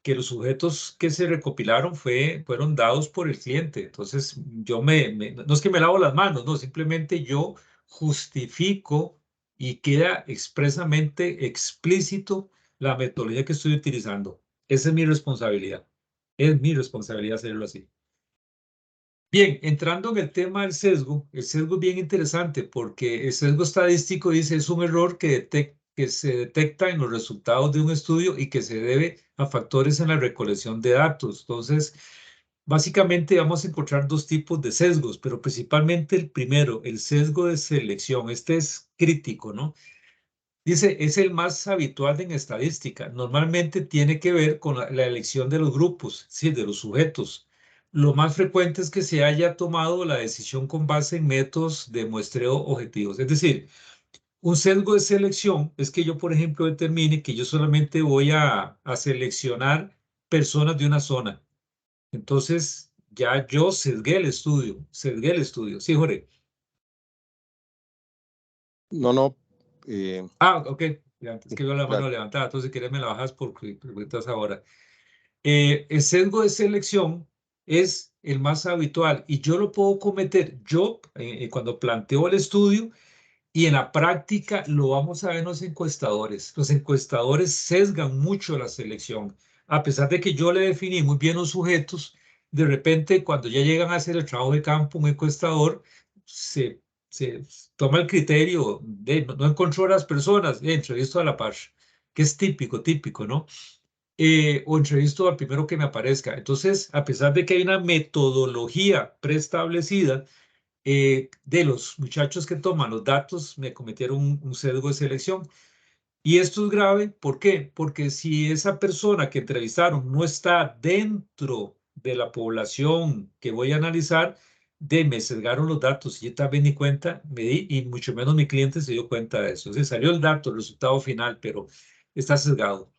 que los sujetos que se recopilaron fueron dados por el cliente. Entonces, no es que me lavo las manos, no, simplemente yo justifico y queda expresamente explícito la metodología que estoy utilizando. Esa es mi responsabilidad. Es mi responsabilidad hacerlo así. Bien, entrando en el tema del sesgo, el sesgo es bien interesante porque el sesgo estadístico dice es un error que se detecta en los resultados de un estudio y que se debe a factores en la recolección de datos. Entonces, básicamente vamos a encontrar dos tipos de sesgos, pero principalmente el primero, el sesgo de selección. Este es crítico, ¿no? Dice, es el más habitual en estadística. Normalmente tiene que ver con la elección de los grupos, sí, de los sujetos. Lo más frecuente es que se haya tomado la decisión con base en métodos de muestreo objetivos. Es decir, un sesgo de selección es que yo, por ejemplo, determine que yo solamente voy a seleccionar personas de una zona. Entonces, ya yo sesgué el estudio, sesgué el estudio. Sí, Jorge. No, no, eh, Ok. Ya, antes que veo la mano gracias. levantada, entonces si quieres me la bajas porque preguntas ahora. El sesgo de selección es el más habitual, y yo lo puedo cometer yo cuando planteo el estudio, y en la práctica lo vamos a ver en los encuestadores. Los encuestadores sesgan mucho la selección. A pesar de que yo le definí muy bien los sujetos, de repente cuando ya llegan a hacer el trabajo de campo, un encuestador se toma el criterio de no encontró a las personas, entrevisto a la par, que es típico, ¿no? O entrevisto al primero que me aparezca. Entonces, a pesar de que hay una metodología preestablecida, de los muchachos que toman los datos, me cometieron un sesgo de selección. Y esto es grave, ¿por qué? Porque si esa persona que entrevistaron no está dentro de la población que voy a analizar, me sesgaron los datos y yo también ni cuenta me di, y mucho menos mi cliente se dio cuenta de eso. O sea, salió el dato, el resultado final, pero está sesgado.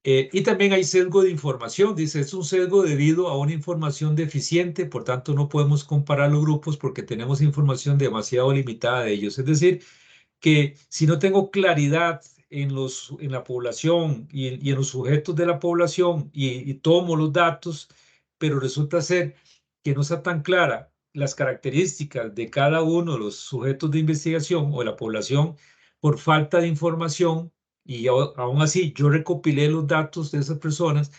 Y también hay sesgo de información. Dice, es un sesgo debido a una información deficiente, por tanto no podemos comparar los grupos porque tenemos información demasiado limitada de ellos. Es decir, que si no tengo claridad en la población y en los sujetos de la población y tomo los datos, pero resulta ser que no está tan clara las características de cada uno de los sujetos de investigación o de la población por falta de información, y aún así yo recopilé los datos de esas personas,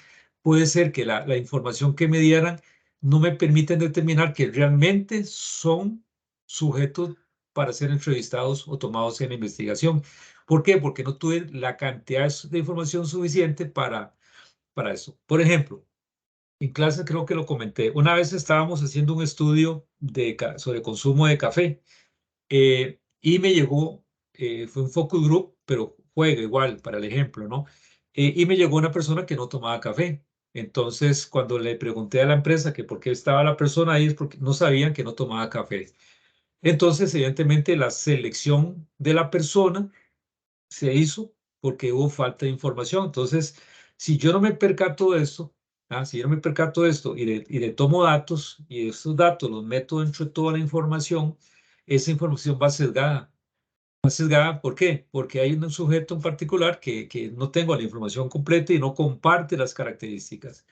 puede ser que la información que me dieran no me permiten determinar que realmente son sujetos para ser entrevistados o tomados en la investigación. ¿Por qué? Porque no tuve la cantidad de información suficiente para eso. Por ejemplo, en clase creo que lo comenté. Una vez estábamos haciendo un estudio sobre consumo de café, y me llegó, fue un focus group, pero juega igual para el ejemplo, ¿no? Y me llegó una persona que no tomaba café. Entonces, cuando le pregunté a la empresa que por qué estaba la persona ahí, es porque no sabían que no tomaba café. Entonces, evidentemente, la selección de la persona se hizo porque hubo falta de información. Entonces, si yo no me percato de esto, si yo no me percato de esto y le tomo datos y esos datos los meto dentro de toda la información, esa información va sesgada. Va sesgada, ¿por qué? Porque hay un sujeto en particular que no tengo la información completa y no comparte las características.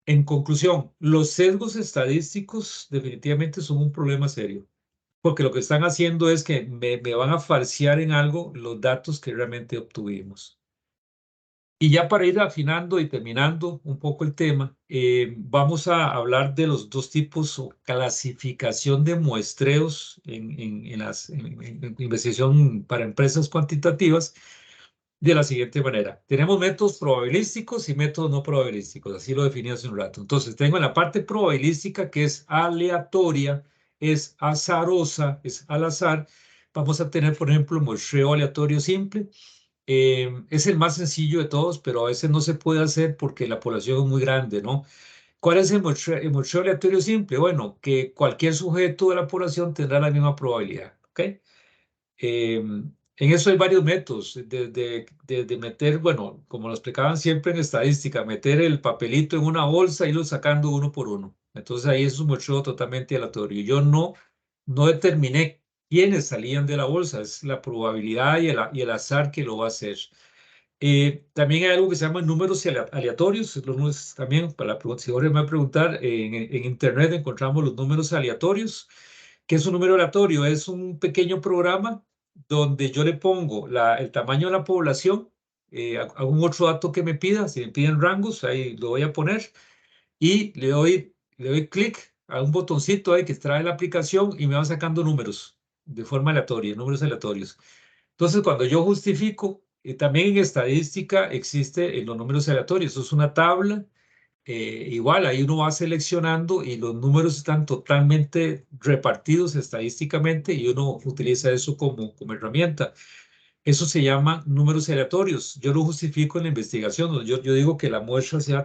En conclusión, los sesgos estadísticos definitivamente son un problema serio, porque lo que están haciendo es que me van a falsear en algo los datos que realmente obtuvimos. Y ya para ir afinando y terminando un poco el tema, vamos a hablar de los dos tipos o clasificación de muestreos en investigación para empresas cuantitativas de la siguiente manera. Tenemos métodos probabilísticos y métodos no probabilísticos, así lo definí hace un rato. Entonces, tengo en la parte probabilística, que es aleatoria, es azarosa, es al azar. Vamos a tener, por ejemplo, muestreo aleatorio simple. Es el más sencillo de todos, pero a veces no se puede hacer porque la población es muy grande, ¿no? ¿Cuál es el muestreo aleatorio simple? Bueno, que cualquier sujeto de la población tendrá la misma probabilidad, ¿ok? En eso hay varios métodos, desde meter, bueno, como lo explicaban siempre en estadística, meter el papelito en una bolsa y irlo sacando uno por uno. Entonces ahí es un muestreo totalmente aleatorio. Yo no determiné quiénes salían de la bolsa, es la probabilidad y el azar que lo va a hacer. También hay algo que se llama números aleatorios. También, para la pregunta, si ahora me va a preguntar, en Internet encontramos los números aleatorios. ¿Qué es un número aleatorio? Es un pequeño programa donde yo le pongo el tamaño de la población, algún otro dato que me pida. Si me piden rangos, ahí lo voy a poner, y le doy clic a un botoncito ahí que trae la aplicación y me va sacando números de forma aleatoria, números aleatorios. Entonces, cuando yo justifico, también en estadística existe en los números aleatorios. Eso es una tabla, igual, ahí uno va seleccionando y los números están totalmente repartidos estadísticamente y uno utiliza eso como herramienta. Eso se llama números aleatorios. Yo lo justifico en la investigación. Yo digo que la muestra se va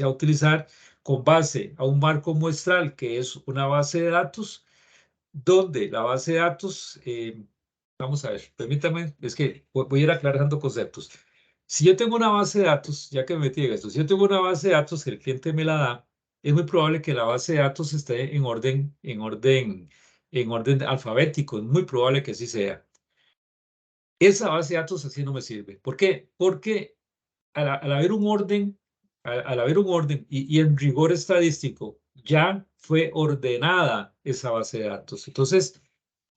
a utilizar con base a un marco muestral, que es una base de datos, donde la base de datos, vamos a ver, permítame, es que voy a ir aclarando conceptos. Si yo tengo una base de datos, ya que me metí en esto, si yo tengo una base de datos que el cliente me la da, es muy probable que la base de datos esté en orden alfabético, es muy probable que así sea. Esa base de datos así no me sirve. ¿Por qué? Porque al haber un orden, al haber un orden y en rigor estadístico, ya fue ordenada esa base de datos. Entonces,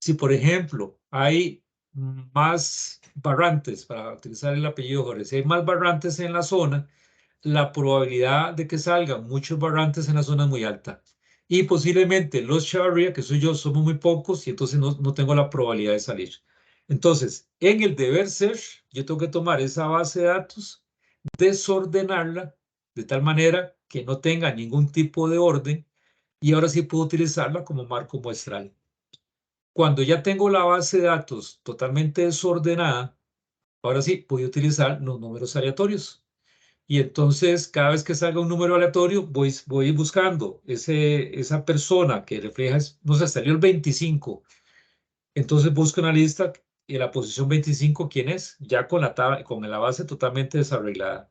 si por ejemplo hay más barrantes, para utilizar el apellido Jorge, si hay más barrantes en la zona, la probabilidad de que salgan muchos barrantes en la zona es muy alta. Y posiblemente los Sharia, que soy yo, somos muy pocos y entonces no tengo la probabilidad de salir. Entonces, en el deber ser, yo tengo que tomar esa base de datos, desordenarla de tal manera que no tenga ningún tipo de orden y ahora sí puedo utilizarla como marco muestral. Cuando ya tengo la base de datos totalmente desordenada, ahora sí voy a utilizar los números aleatorios. Y entonces, cada vez que salga un número aleatorio, voy buscando esa persona que refleja, no sé, salió el 25. Entonces busco una lista y la posición 25, ¿quién es? Ya con la base totalmente desarreglada.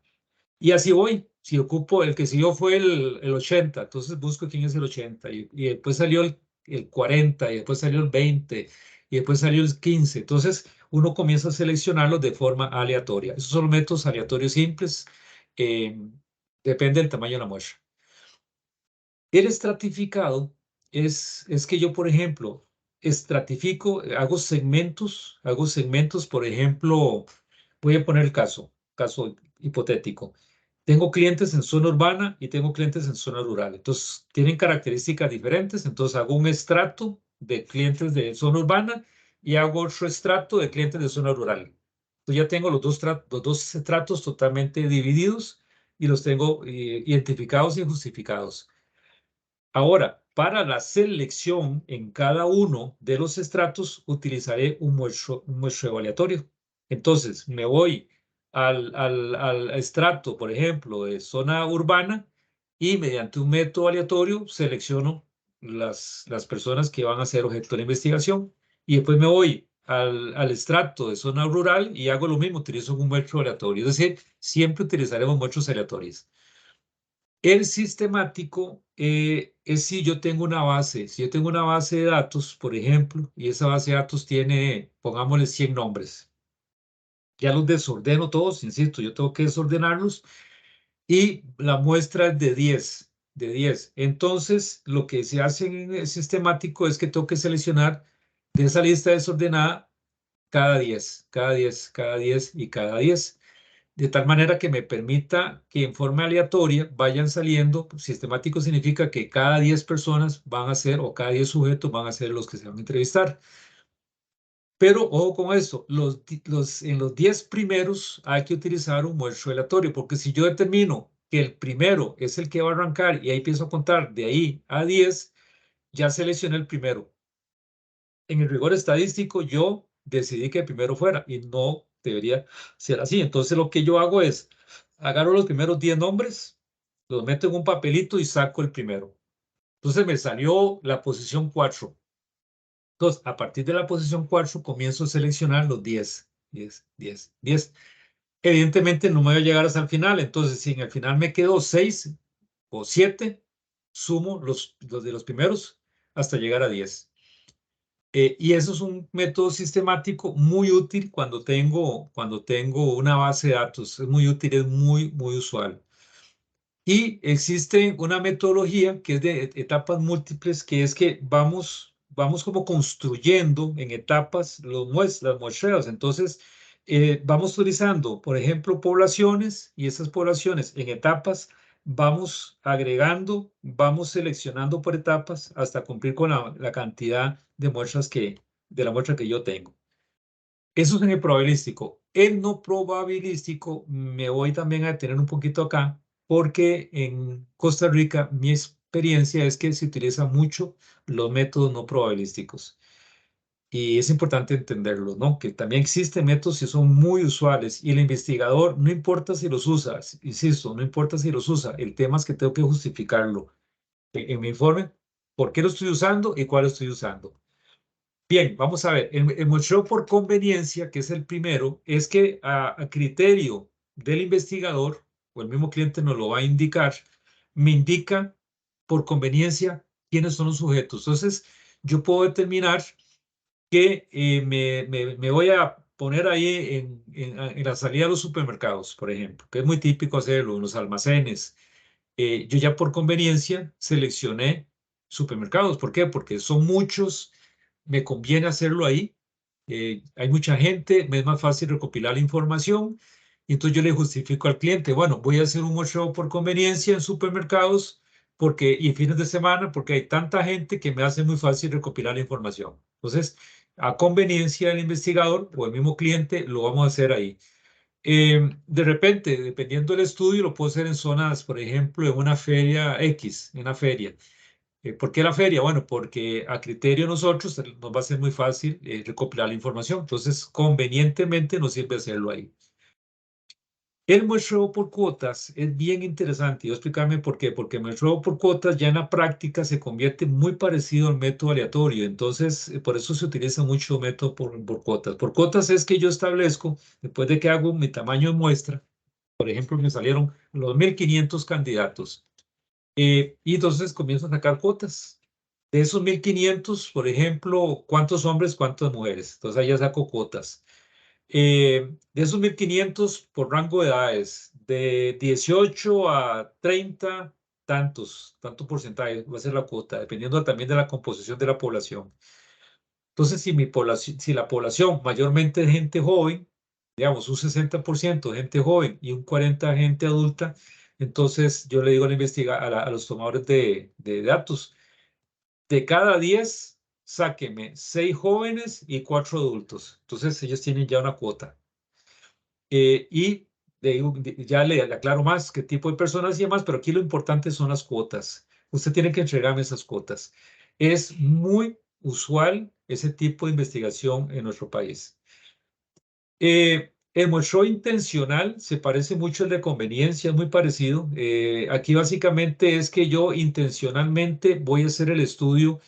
Y así voy. Si ocupo, el que siguió fue el 80, entonces busco quién es el 80. Y después salió el 40, y después salió el 20, y después salió el 15. Entonces uno comienza a seleccionarlos de forma aleatoria. Esos son métodos aleatorios simples. eh, Depende del tamaño de la muestra. El estratificado es que yo, por ejemplo, estratifico, hago segmentos, por ejemplo, voy a poner el caso hipotético. Tengo clientes en zona urbana y tengo clientes en zona rural. Entonces, tienen características diferentes. Entonces, hago un estrato de clientes de zona urbana y hago otro estrato de clientes de zona rural. Entonces, ya tengo los dos estratos totalmente divididos y los tengo identificados y justificados. Ahora, para la selección en cada uno de los estratos, utilizaré un muestreo aleatorio. Entonces, me voy al estrato, por ejemplo, de zona urbana y mediante un método aleatorio selecciono las personas que van a ser objeto de la investigación. Y después me voy al estrato de zona rural y hago lo mismo, utilizo un muestreo aleatorio. Es decir, siempre utilizaremos muestros aleatorios. El sistemático es si yo tengo una base, si yo tengo una base de datos, por ejemplo, y esa base de datos tiene, pongámosle 100 nombres. Ya los desordeno todos, insisto, yo tengo que desordenarlos y la muestra es de 10. Entonces, lo que se hace en el sistemático es que tengo que seleccionar de esa lista desordenada cada 10 y cada 10 de tal manera que me permita que en forma aleatoria vayan saliendo. Sistemático significa que cada 10 personas van a ser, o cada 10 sujetos van a ser los que se van a entrevistar. Pero ojo con esto, en los 10 primeros hay que utilizar un muestreo aleatorio, porque si yo determino que el primero es el que va a arrancar y ahí empiezo a contar de ahí a 10, ya seleccioné el primero. En el rigor estadístico, yo decidí que el primero fuera y no debería ser así. Entonces, lo que yo hago es, agarro los primeros 10 nombres, los meto en un papelito y saco el primero. Entonces, me salió la posición 4. Entonces, a partir de la posición 4, comienzo a seleccionar los 10, 10, 10, 10. Evidentemente, no me voy a llegar hasta el final. Entonces, si en el final me quedo 6 o 7, sumo los de los primeros hasta llegar a 10. Y eso es un método sistemático muy útil cuando tengo una base de datos. Es muy útil, es muy usual. Y existe una metodología que es de etapas múltiples, que es que vamos como construyendo en etapas las muestreos. Entonces, vamos utilizando, por ejemplo, poblaciones y esas poblaciones en etapas vamos agregando, vamos seleccionando por etapas hasta cumplir con la cantidad de muestras de la muestra que yo tengo. Eso es en el probabilístico. En no probabilístico me voy también a detener un poquito acá, porque en Costa Rica mi experiencia es que se utilizan mucho los métodos no probabilísticos. Y es importante entenderlo, ¿no? Que también existen métodos que son muy usuales y el investigador, no importa si los usa, insisto, no importa si los usa, el tema es que tengo que justificarlo en mi informe, por qué lo estoy usando y cuál estoy usando. Bien, vamos a ver. El muestreo por conveniencia, que es el primero, es que a criterio del investigador, o el mismo cliente nos lo va a indicar, me indica por conveniencia quiénes son los sujetos. Entonces, yo puedo determinar que me voy a poner ahí en la salida de los supermercados, por ejemplo, que es muy típico hacerlo en los almacenes, Yo ya por conveniencia seleccioné supermercados. ¿Por qué? Porque son muchos, me conviene hacerlo ahí. Hay mucha gente, me es más fácil recopilar la información. Y entonces yo le justifico al cliente, bueno, voy a hacer un muestreo por conveniencia en supermercados porque, y fines de semana porque hay tanta gente que me hace muy fácil recopilar la información. Entonces, a conveniencia del investigador o el mismo cliente, lo vamos a hacer ahí. De repente, dependiendo del estudio, lo puedo hacer en zonas, por ejemplo, en una feria X, en una feria. ¿Por qué la feria? Bueno, porque a criterio de nosotros nos va a ser muy fácil recopilar la información. Entonces, convenientemente nos sirve hacerlo ahí. El muestreo por cuotas es bien interesante. Yo explicarme por qué. Porque el muestreo por cuotas ya en la práctica se convierte muy parecido al método aleatorio. Entonces, por eso se utiliza mucho el método por cuotas. Por cuotas es que yo establezco, después de que hago mi tamaño de muestra, por ejemplo, me salieron los 1.500 candidatos. Y entonces comienzo a sacar cuotas. De esos 1.500, por ejemplo, ¿cuántos hombres, cuántas mujeres? Entonces ahí ya saco cuotas. De esos 1.500 por rango de edades, de 18 a 30, tanto porcentaje va a ser la cuota, dependiendo también de la composición de la población. Entonces, si la población mayormente es gente joven, digamos un 60% de gente joven y un 40% de gente adulta, entonces yo le digo a los tomadores de datos, de cada 10, sáqueme 6 jóvenes y 4 adultos. Entonces ellos tienen ya una cuota. Y ya le aclaro más qué tipo de personas y demás, pero aquí lo importante son las cuotas. Usted tiene que entregarme esas cuotas. Es muy usual ese tipo de investigación en nuestro país. El muestreo intencional se parece mucho al de conveniencia, es muy parecido. Aquí básicamente es que yo intencionalmente voy a hacer el estudio,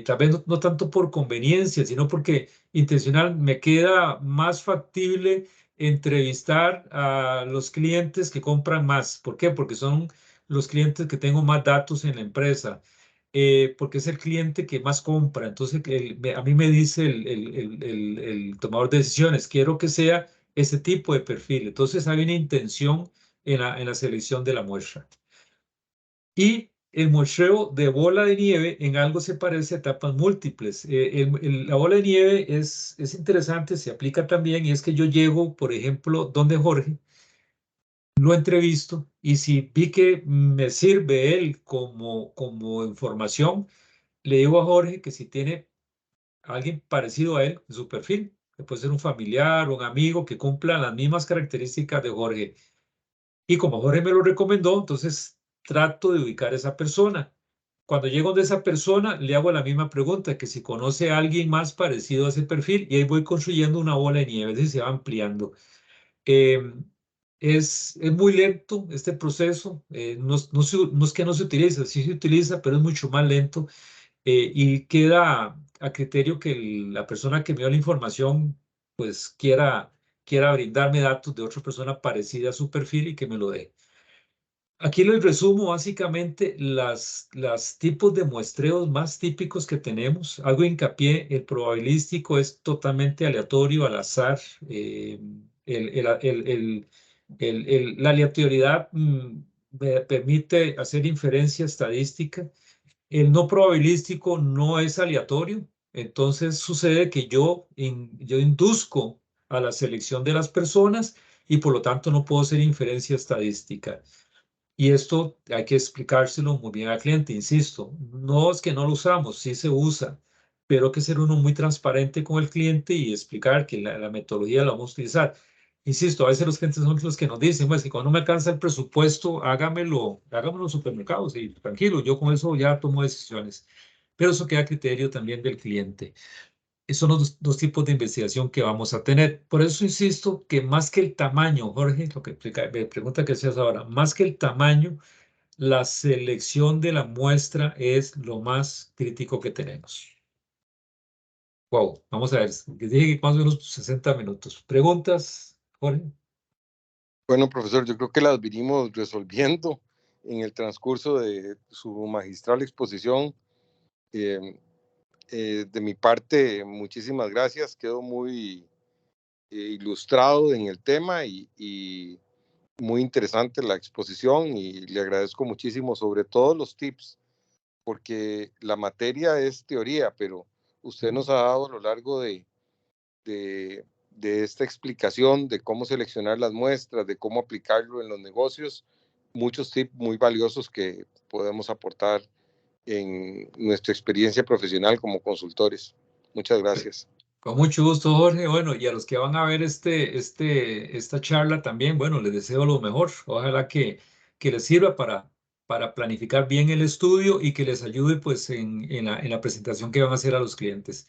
tal vez no tanto por conveniencia, sino porque intencional me queda más factible entrevistar a los clientes que compran más. ¿Por qué? Porque son los clientes que tengo más datos en la empresa. Porque es el cliente que más compra. Entonces, a mí me dice el tomador de decisiones, quiero que sea ese tipo de perfil. Entonces, hay una intención en la selección de la muestra. Y el muestreo de bola de nieve en algo se parece a etapas múltiples. La bola de nieve es interesante, se aplica también, y es que yo llego, por ejemplo, donde Jorge, lo entrevisto, y si vi que me sirve él como información, le digo a Jorge que si tiene alguien parecido a él en su perfil, que puede ser un familiar, un amigo que cumpla las mismas características de Jorge. Y como Jorge me lo recomendó, entonces trato de ubicar a esa persona. Cuando llego de esa persona, le hago la misma pregunta, que si conoce a alguien más parecido a ese perfil, y ahí voy construyendo una bola de nieve, es decir, se va ampliando. Eh, es muy lento este proceso, no es que no se utiliza, sí se utiliza, pero es mucho más lento, y queda a criterio que la persona que me dio la información pues quiera brindarme datos de otra persona parecida a su perfil y que me lo dé. Aquí les resumo básicamente las tipos de muestreos más típicos que tenemos. Hago hincapié, el probabilístico es totalmente aleatorio, al azar. El, el, el, el, la aleatoriedad me permite hacer inferencia estadística. El no probabilístico no es aleatorio, entonces sucede que yo induzco a la selección de las personas y por lo tanto no puedo hacer inferencia estadística. Y esto hay que explicárselo muy bien al cliente, insisto, no es que no lo usamos, sí se usa, pero hay que ser uno muy transparente con el cliente y explicar que la metodología la vamos a utilizar. Insisto, a veces los clientes son los que nos dicen, pues, que cuando no me alcanza el presupuesto, hágamelo en los supermercados y tranquilo, yo con eso ya tomo decisiones. Pero eso queda a criterio también del cliente. Esos son los dos tipos de investigación que vamos a tener. Por eso insisto que más que el tamaño, Jorge, lo que me pregunta que seas ahora, más que el tamaño, la selección de la muestra es lo más crítico que tenemos. Wow, vamos a ver, que dije que más o menos 60 minutos. ¿Preguntas, Jorge? Bueno, profesor, yo creo que las vinimos resolviendo en el transcurso de su magistral exposición. De mi parte, muchísimas gracias. Quedo muy ilustrado en el tema y muy interesante la exposición y le agradezco muchísimo, sobre todo los tips, porque la materia es teoría, pero usted nos ha dado a lo largo de esta explicación de cómo seleccionar las muestras, de cómo aplicarlo en los negocios, muchos tips muy valiosos que podemos aportar en nuestra experiencia profesional como consultores. Muchas gracias. Con mucho gusto, Jorge. Bueno, y a los que van a ver esta charla también, bueno, les deseo lo mejor. Ojalá que les sirva para planificar bien el estudio y que les ayude pues en la presentación que van a hacer a los clientes.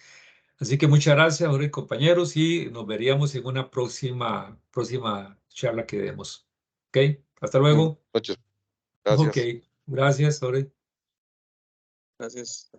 Así que muchas gracias, Jorge, compañeros, y nos veríamos en una próxima charla que demos. ¿Ok? Hasta Buenas luego. noches. Ok, Gracias. gracias, Jorge. Gracias.